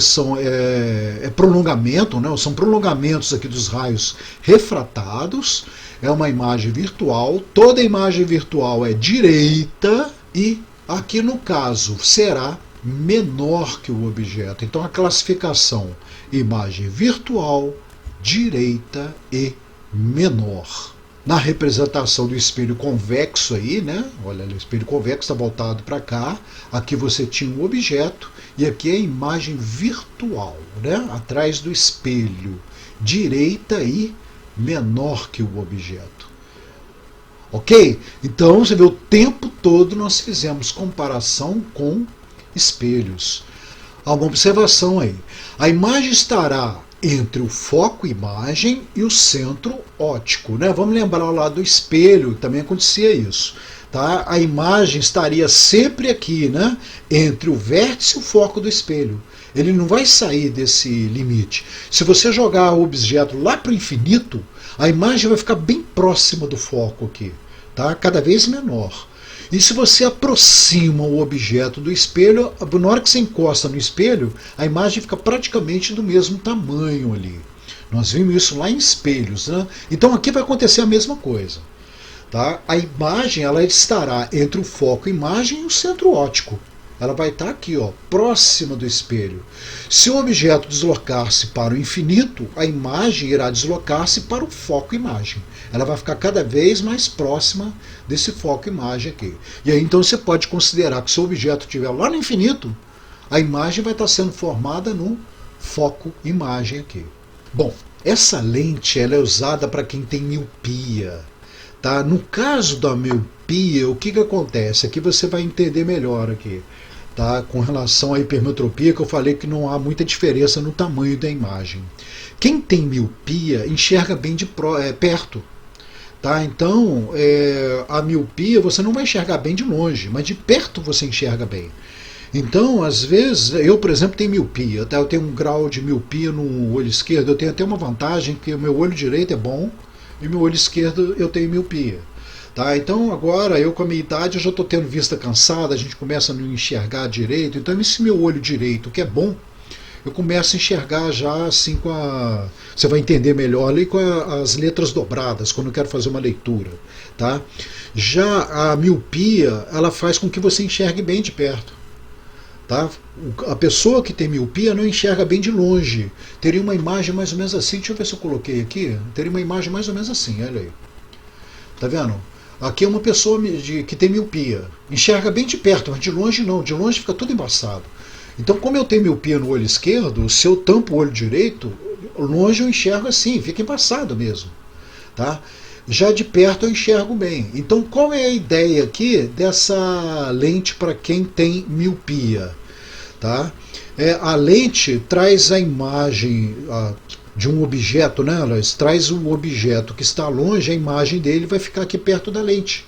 é prolongamento, né? São prolongamentos aqui dos raios refratados. É uma imagem virtual. Toda imagem virtual é direita e aqui no caso será menor que o objeto. Então a classificação imagem virtual, direita e menor. Na representação do espelho convexo aí, né? Olha, o espelho convexo está voltado para cá. Aqui você tinha um objeto e aqui é a imagem virtual, né? Atrás do espelho, direita e menor que o objeto. Ok? Então você vê o tempo todo nós fizemos comparação com espelhos. Há uma observação aí. A imagem estará entre o foco-imagem e o centro óptico, né? Vamos lembrar lá do espelho, também acontecia isso. Tá? A imagem estaria sempre aqui, né? Entre o vértice e o foco do espelho. Ele não vai sair desse limite. Se você jogar o objeto lá para o infinito, a imagem vai ficar bem próxima do foco aqui, tá? Cada vez menor. E se você aproxima o objeto do espelho, na hora que você encosta no espelho, a imagem fica praticamente do mesmo tamanho ali. Nós vimos isso lá em espelhos, né? Então aqui vai acontecer a mesma coisa. Tá? A imagem ela estará entre o foco-imagem e o centro óptico. Ela vai estar aqui, ó, próxima do espelho. Se o objeto deslocar-se para o infinito, a imagem irá deslocar-se para o foco-imagem. Ela vai ficar cada vez mais próxima desse foco-imagem aqui. E aí então você pode considerar que se o objeto estiver lá no infinito, a imagem vai estar sendo formada no foco-imagem aqui. Bom, essa lente ela é usada para quem tem miopia. Tá? No caso da miopia, o que acontece? Aqui você vai entender melhor aqui. tá? Com relação à hipermetropia, que eu falei que não há muita diferença no tamanho da imagem. Quem tem miopia enxerga bem perto. Tá? Então, a miopia você não vai enxergar bem de longe, mas de perto você enxerga bem. Então, às vezes, eu, por exemplo, tenho miopia, tá? Eu tenho um grau de miopia no olho esquerdo, eu tenho até uma vantagem, que o meu olho direito é bom e meu olho esquerdo eu tenho miopia. Tá? Então, agora, eu com a minha idade, eu já estou tendo vista cansada, a gente começa a não enxergar direito, então esse meu olho direito, que é bom, eu começo a enxergar já assim com a... Você vai entender melhor ali com as letras dobradas, quando eu quero fazer uma leitura. Tá? Já a miopia, ela faz com que você enxergue bem de perto. Tá? A pessoa que tem miopia não enxerga bem de longe. Teria uma imagem mais ou menos assim, deixa eu ver se eu coloquei aqui. Teria uma imagem mais ou menos assim, olha aí. Tá vendo? Aqui é uma pessoa que tem miopia. Enxerga bem de perto, mas de longe não. De longe fica tudo embaçado. Então, como eu tenho miopia no olho esquerdo, se eu tampo o olho direito, longe eu enxergo assim, fica embaçado mesmo. Tá? Já de perto eu enxergo bem. Então, qual é a ideia aqui dessa lente para quem tem miopia? Tá? A lente traz a imagem de um objeto, né? Ela traz o objeto que está longe, a imagem dele vai ficar aqui perto da lente.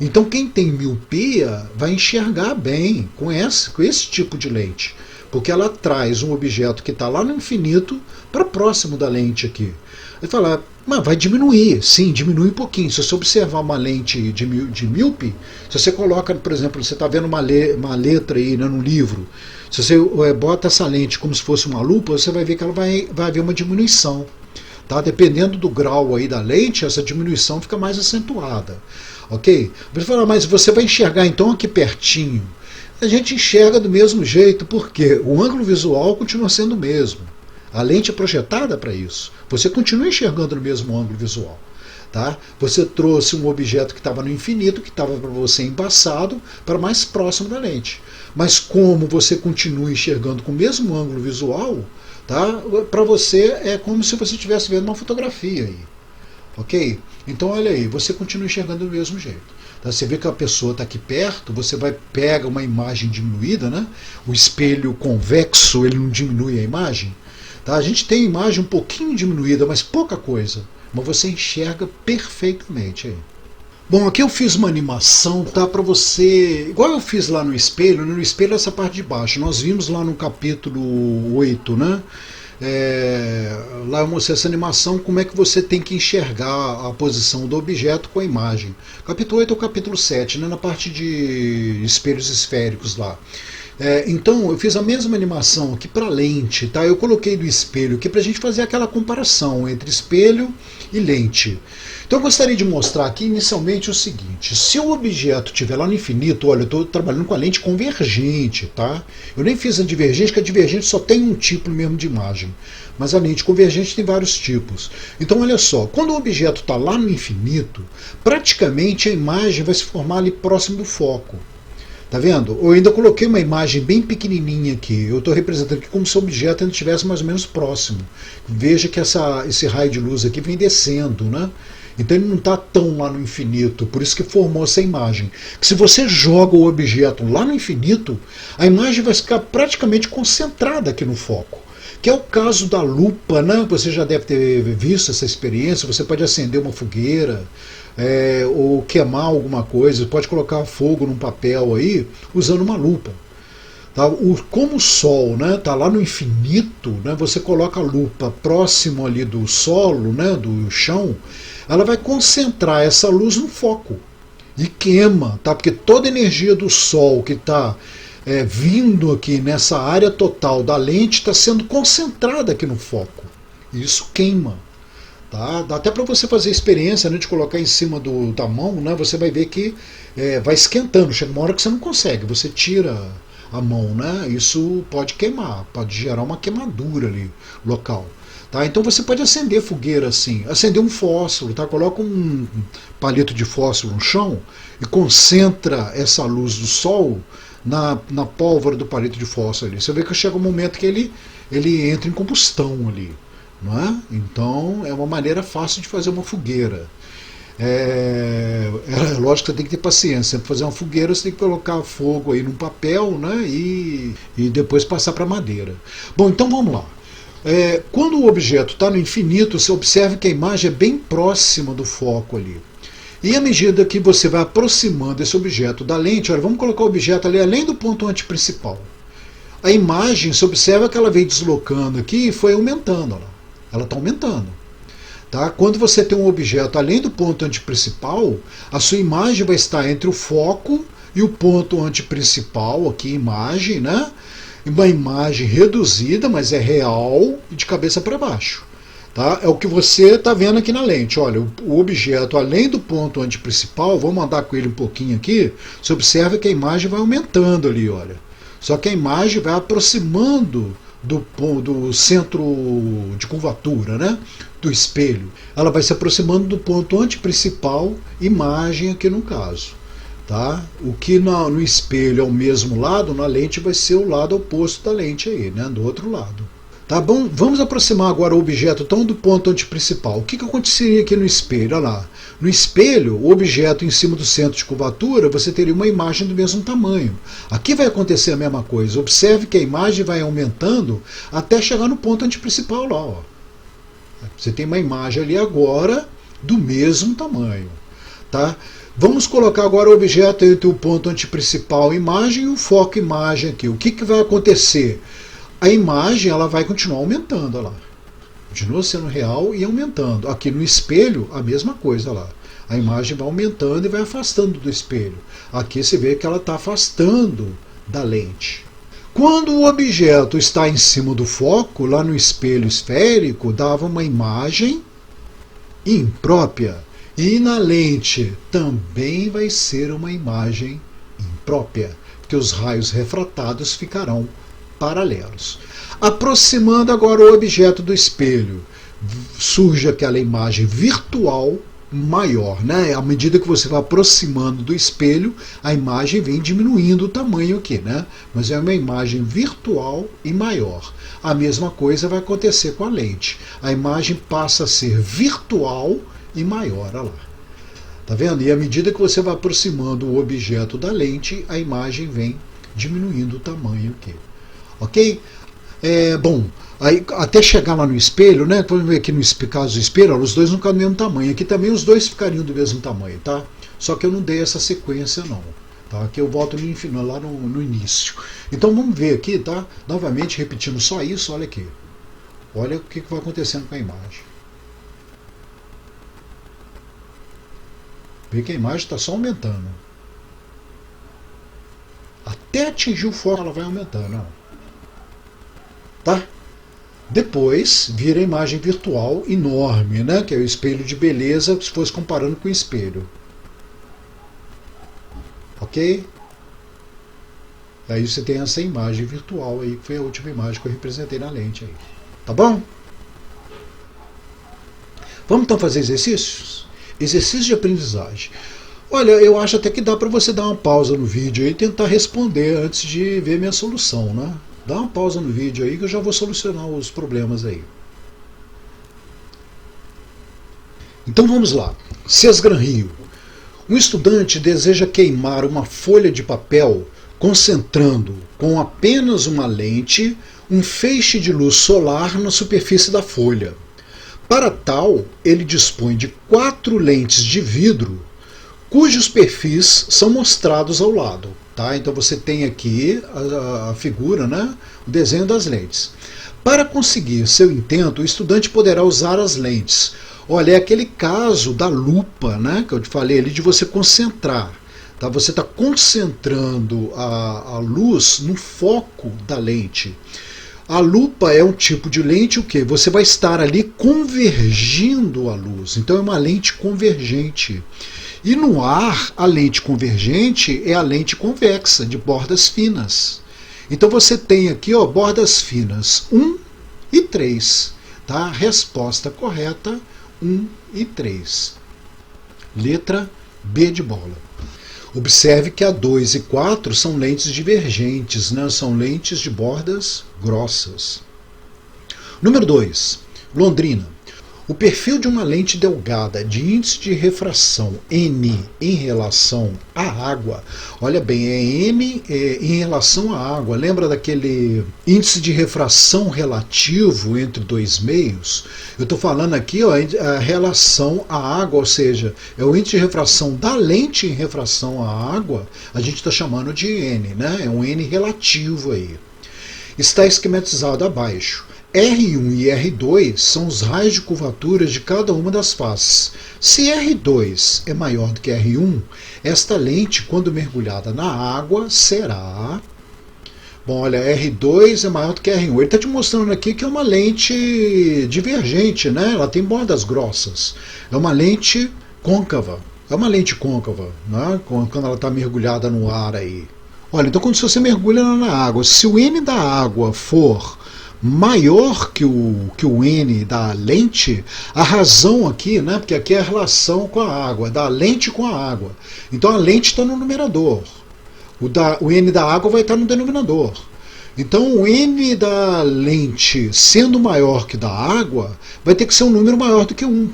Então quem tem miopia vai enxergar bem com esse tipo de lente, porque ela traz um objeto que está lá no infinito para próximo da lente aqui. Ele fala, mas vai diminuir, sim, diminui um pouquinho. Se você observar uma lente de míope, se você coloca, por exemplo, você está vendo uma letra aí, né, no livro, se você bota essa lente como se fosse uma lupa, você vai ver que ela vai haver uma diminuição. Tá? Dependendo do grau aí da lente, essa diminuição fica mais acentuada. Ok? Você fala, mas você vai enxergar então aqui pertinho. A gente enxerga do mesmo jeito, porque o ângulo visual continua sendo o mesmo. A lente é projetada para isso. Você continua enxergando no mesmo ângulo visual. Tá? Você trouxe um objeto que estava no infinito, que estava para você embaçado, para mais próximo da lente. Mas como você continua enxergando com o mesmo ângulo visual, tá? Para você é como se você estivesse vendo uma fotografia aí. Ok? Então olha aí, você continua enxergando do mesmo jeito. Tá? Você vê que a pessoa está aqui perto, você pega uma imagem diminuída, né? O espelho convexo ele não diminui a imagem. Tá? A gente tem a imagem um pouquinho diminuída, mas pouca coisa. Mas você enxerga perfeitamente aí. Bom, aqui eu fiz uma animação, tá, para você, igual eu fiz lá no espelho, né? No espelho essa parte de baixo, nós vimos lá no capítulo 8, né? Lá eu mostrei essa animação, como é que você tem que enxergar a posição do objeto com a imagem. Capítulo 8 é o capítulo 7, né, na parte de espelhos esféricos lá. Então eu fiz a mesma animação aqui para lente, tá? Eu coloquei do espelho aqui para a gente fazer aquela comparação entre espelho e lente. Então eu gostaria de mostrar aqui inicialmente o seguinte: se o objeto estiver lá no infinito, olha, eu estou trabalhando com a lente convergente, tá? Eu nem fiz a divergente, porque a divergente só tem um tipo mesmo de imagem, mas a lente convergente tem vários tipos. Então olha só, quando o objeto está lá no infinito, praticamente a imagem vai se formar ali próximo do foco. Tá vendo? Eu ainda coloquei uma imagem bem pequenininha aqui. Eu estou representando aqui como se o objeto ainda estivesse mais ou menos próximo. Veja que esse raio de luz aqui vem descendo, né? Então ele não está tão lá no infinito, por isso que formou essa imagem. Que se você joga o objeto lá no infinito, a imagem vai ficar praticamente concentrada aqui no foco. Que é o caso da lupa, né? Você já deve ter visto essa experiência. Você pode acender uma fogueira, ou queimar alguma coisa, pode colocar fogo num papel aí, usando uma lupa. Tá? Como o Sol está lá no infinito, né? Você coloca a lupa próximo ali do solo, né? Do chão, ela vai concentrar essa luz no foco e queima, tá? Porque toda a energia do Sol que está vindo aqui nessa área total da lente está sendo concentrada aqui no foco. E isso queima. Tá? Dá até para você fazer a experiência, né, de colocar em cima da mão, né, você vai ver que vai esquentando. Chega uma hora que você não consegue, você tira a mão, né, isso pode queimar, pode gerar uma queimadura ali local. Tá? Então você pode acender fogueira assim, acender um fósforo, tá? Coloca um palito de fósforo no chão e concentra essa luz do sol na pólvora do palito de fósforo ali. Você vê que chega um momento que ele entra em combustão ali. Não é? Então é uma maneira fácil de fazer uma fogueira. Lógico que você tem que ter paciência. Para fazer uma fogueira você tem que colocar fogo aí num papel, né, e depois passar para madeira. Bom, então vamos lá. Quando o objeto está no infinito, você observa que a imagem é bem próxima do foco ali. E à medida que você vai aproximando esse objeto da lente, olha, vamos colocar o objeto ali além do ponto antiprincipal. A imagem, se observa que ela veio deslocando aqui e foi aumentando. Olha. Ela está aumentando. Tá? Quando você tem um objeto além do ponto antiprincipal, a sua imagem vai estar entre o foco e o ponto antiprincipal, aqui imagem, né? Uma imagem reduzida, mas é real e de cabeça para baixo. Tá? É o que você está vendo aqui na lente. Olha, o objeto além do ponto antiprincipal, vamos andar com ele um pouquinho aqui, você observa que a imagem vai aumentando ali, olha. Só que a imagem vai aproximando do centro de curvatura, né, do espelho. Ela vai se aproximando do ponto antiprincipal, imagem aqui no caso. Tá? O que no espelho é o mesmo lado, na lente vai ser o lado oposto da lente aí, né, do outro lado. Tá bom? Vamos aproximar agora o objeto então do ponto antiprincipal. O que aconteceria aqui no espelho? Olha lá. No espelho, o objeto em cima do centro de curvatura, você teria uma imagem do mesmo tamanho. Aqui vai acontecer a mesma coisa. Observe que a imagem vai aumentando até chegar no ponto antiprincipal lá. Ó. Você tem uma imagem ali agora do mesmo tamanho. Tá? Vamos colocar agora o objeto entre o ponto antiprincipal imagem e o foco imagem aqui. O que vai acontecer? A imagem ela vai continuar aumentando, olha lá. Continua sendo real e aumentando. Aqui no espelho, a mesma coisa, olha lá. A imagem vai aumentando e vai afastando do espelho. Aqui você vê que ela está afastando da lente. Quando o objeto está em cima do foco, lá no espelho esférico, dava uma imagem imprópria. E na lente também vai ser uma imagem imprópria, porque os raios refratados ficarão paralelos. Aproximando agora o objeto do espelho, surge aquela imagem virtual maior, né? À medida que você vai aproximando do espelho, a imagem vem diminuindo o tamanho aqui, né? Mas é uma imagem virtual e maior. A mesma coisa vai acontecer com a lente. A imagem passa a ser virtual e maior, olha lá. Tá vendo? E à medida que você vai aproximando o objeto da lente, a imagem vem diminuindo o tamanho aqui. Ok? Bom, aí, até chegar lá no espelho, né? Vamos ver aqui no caso do espelho, os dois não ficam do mesmo tamanho. Aqui também os dois ficariam do mesmo tamanho, tá? Só que eu não dei essa sequência, não. Tá? Aqui eu volto lá no início. Então vamos ver aqui, tá? Novamente repetindo só isso, olha aqui. Olha o que vai acontecendo com a imagem. Vê que a imagem está só aumentando. Até atingir o foco, ela vai aumentando, ó. Tá? Depois vira a imagem virtual enorme, né? Que é o espelho de beleza, se fosse comparando com o espelho. Ok? Aí você tem essa imagem virtual aí, que foi a última imagem que eu representei na lente aí. Tá bom? Vamos então fazer exercícios? Exercício de aprendizagem. Olha, eu acho até que dá para você dar uma pausa no vídeo aí e tentar responder antes de ver minha solução, né? Dá uma pausa no vídeo aí que eu já vou solucionar os problemas aí. Então vamos lá. Sesgran Rio. Um estudante deseja queimar uma folha de papel concentrando com apenas uma lente um feixe de luz solar na superfície da folha. Para tal, ele dispõe de 4 lentes de vidro cujos perfis são mostrados ao lado. Tá? Então você tem aqui a figura, né? O desenho das lentes. Para conseguir seu intento, o estudante poderá usar as lentes. Olha, é aquele caso da lupa, né? Que eu te falei ali de você concentrar. Tá? Você está concentrando a luz no foco da lente. A lupa é um tipo de lente o quê? Você vai estar ali convergindo a luz. Então é uma lente convergente. E no ar, a lente convergente é a lente convexa, de bordas finas. Então você tem aqui, ó, bordas finas 1 e 3. Tá? Resposta correta, 1 e 3. Letra B de bola. Observe que a 2 e 4 são lentes divergentes, né? São lentes de bordas grossas. Número 2. Londrina. O perfil de uma lente delgada de índice de refração N em relação à água, olha bem, é N em relação à água. Lembra daquele índice de refração relativo entre dois meios? Eu estou falando aqui ó, a relação à água, ou seja, é o índice de refração da lente em refração à água, a gente está chamando de N, né? É um N relativo aí. Está esquematizado abaixo. R1 e R2 são os raios de curvatura de cada uma das faces. Se R2 é maior do que R1, esta lente, quando mergulhada na água, será... Bom, olha, R2 é maior do que R1. Ele está te mostrando aqui que é uma lente divergente, né? Ela tem bordas grossas. É uma lente côncava. É uma lente côncava, né? Quando ela está mergulhada no ar aí. Olha, então quando você mergulha na água, se o N da água for maior que o N da lente, a razão aqui, né, porque aqui é a relação com a água, da lente com a água. Então a lente está no numerador, o N da água vai estar no denominador. Então o N da lente sendo maior que da água, vai ter que ser um número maior do que 1.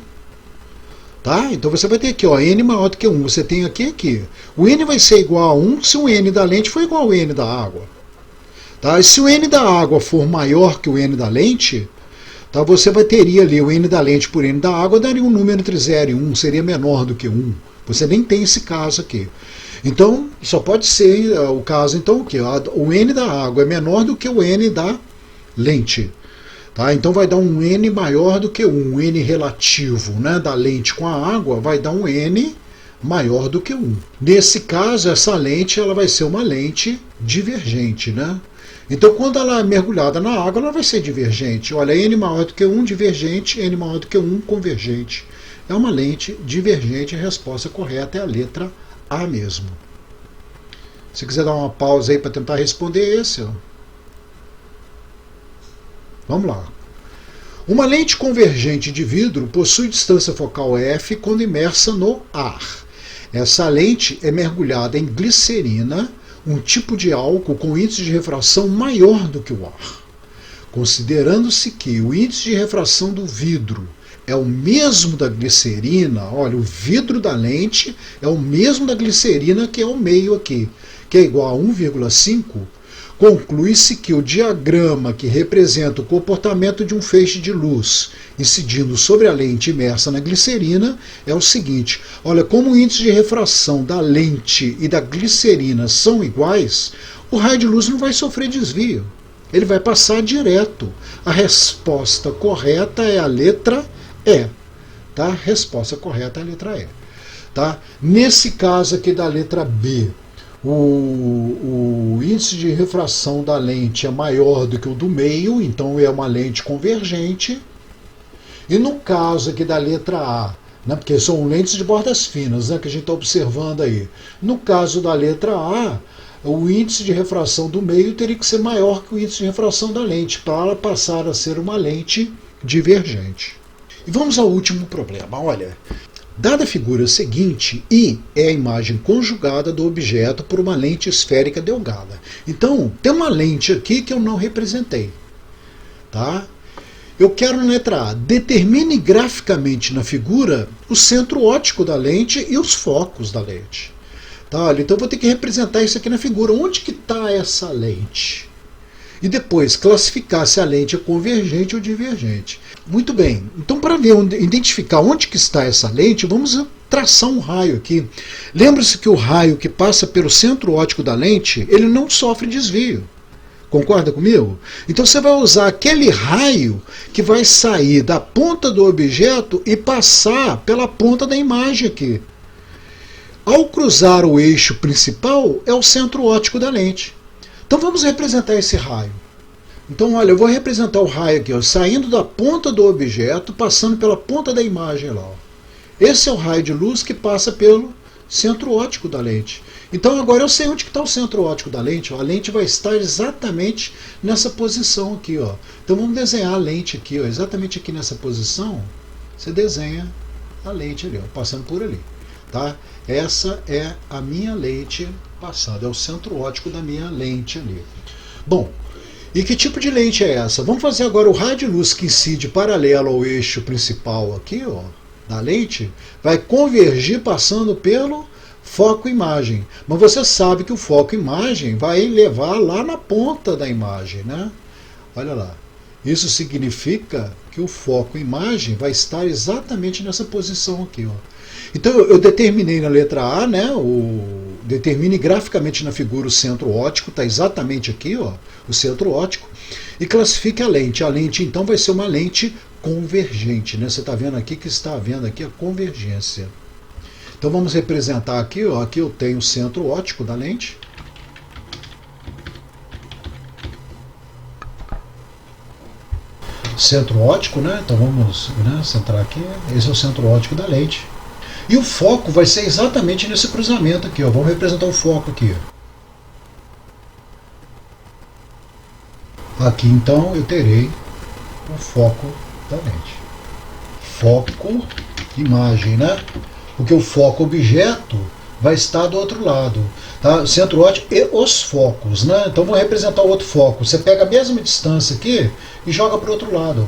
Tá? Então você vai ter aqui, ó, N maior do que 1, você tem aqui. O N vai ser igual a 1 se o N da lente for igual ao N da água. Tá? E se o N da água for maior que o N da lente, tá? Você teria ali o N da lente por N da água, daria um número entre 0 e 1, seria menor do que 1. Você nem tem esse caso aqui. Então, só pode ser o caso, então, o quê? O N da água é menor do que o N da lente. Tá? Então vai dar um N maior do que 1, um N relativo, né, da lente com a água, vai dar um N maior do que 1. Nesse caso, essa lente ela vai ser uma lente divergente, né? Então, quando ela é mergulhada na água, ela vai ser divergente. Olha, N maior do que 1, divergente, N maior do que 1, convergente. É uma lente divergente, a resposta correta é a letra A mesmo. Se quiser dar uma pausa aí para tentar responder esse, ó. Vamos lá. Uma lente convergente de vidro possui distância focal f quando imersa no ar. Essa lente é mergulhada em glicerina, um tipo de álcool com índice de refração maior do que o ar. Considerando-se que o índice de refração do vidro é o mesmo da glicerina, olha, o vidro da lente é o mesmo da glicerina, que é o meio aqui, que é igual a 1,5, conclui-se que o diagrama que representa o comportamento de um feixe de luz incidindo sobre a lente imersa na glicerina é o seguinte: olha, como o índice de refração da lente e da glicerina são iguais, o raio de luz não vai sofrer desvio, ele vai passar direto. A resposta correta é a letra E. Tá? A resposta correta é a letra E. Tá? Nesse caso aqui da letra B, o índice de refração da lente é maior do que o do meio, então é uma lente convergente. E no caso aqui da letra A, né, porque são lentes de bordas finas, né, que a gente está observando aí. No caso da letra A, o índice de refração do meio teria que ser maior que o índice de refração da lente, para ela passar a ser uma lente divergente. E vamos ao último problema. Olha, dada a figura seguinte, I é a imagem conjugada do objeto por uma lente esférica delgada. Então, tem uma lente aqui que eu não representei. Tá? Eu quero na letra A, determine graficamente na figura o centro óptico da lente e os focos da lente. Tá? Olha, então eu vou ter que representar isso aqui na figura. Onde que está essa lente? E depois classificar se a lente é convergente ou divergente. Muito bem, então para identificar onde que está essa lente, vamos traçar um raio aqui. Lembre-se que o raio que passa pelo centro óptico da lente, ele não sofre desvio. Concorda comigo? Então você vai usar aquele raio que vai sair da ponta do objeto e passar pela ponta da imagem aqui. Ao cruzar o eixo principal, é o centro óptico da lente. Então vamos representar esse raio. Então, olha, eu vou representar o raio aqui, ó, saindo da ponta do objeto, passando pela ponta da imagem lá. Ó. Esse é o raio de luz que passa pelo centro óptico da lente. Então agora eu sei onde está o centro óptico da lente. Ó. A lente vai estar exatamente nessa posição aqui. Ó. Então vamos desenhar a lente aqui, ó, exatamente aqui nessa posição. Você desenha a lente ali, ó, passando por ali. Tá? Essa é a minha lente passando, é o centro óptico da minha lente ali. Bom, E que tipo de lente é essa? Vamos fazer agora o raio de luz que incide paralelo ao eixo principal aqui, ó, da lente, vai convergir passando pelo foco-imagem. Mas você sabe que o foco-imagem vai levar lá na ponta da imagem, né? Olha lá. Isso significa que o foco-imagem vai estar exatamente nessa posição aqui, ó. Então eu determinei na letra A, né, determine graficamente na figura o centro óptico, está exatamente aqui, ó, o centro óptico, e classifique a lente. A lente então vai ser uma lente convergente, né? Você está vendo aqui que está havendo aqui a convergência. Então vamos representar aqui, ó, aqui eu tenho o centro óptico da lente. Centro óptico, né? Então vamos, né, centrar aqui. Esse é o centro óptico da lente. E o foco vai ser exatamente nesse cruzamento aqui, ó. Vamos representar o foco aqui. Aqui então eu terei o foco da lente. Foco, imagem, né? Porque o foco objeto vai estar do outro lado, tá? Centro óptico e os focos, né? Então vou representar o outro foco. Você pega a mesma distância aqui e joga para o outro lado.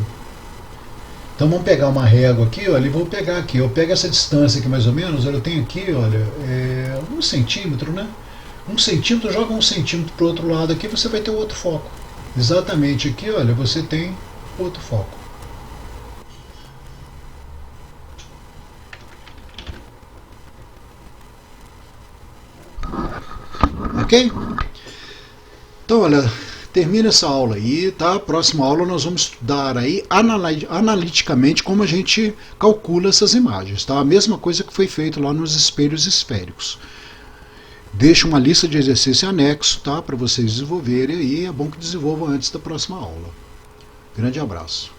Então vamos pegar uma régua aqui, olha, e vou pegar aqui. Eu pego essa distância aqui mais ou menos, olha, eu tenho aqui, olha, 1 centímetro, né? 1 centímetro, joga 1 centímetro para o outro lado aqui, você vai ter o outro foco. Exatamente aqui, olha, você tem outro foco. Ok? Então, olha, termina essa aula aí, tá? Próxima aula nós vamos estudar aí analiticamente como a gente calcula essas imagens, tá? A mesma coisa que foi feito lá nos espelhos esféricos. Deixo uma lista de exercício anexo, tá? Para vocês desenvolverem aí, é bom que desenvolvam antes da próxima aula. Grande abraço.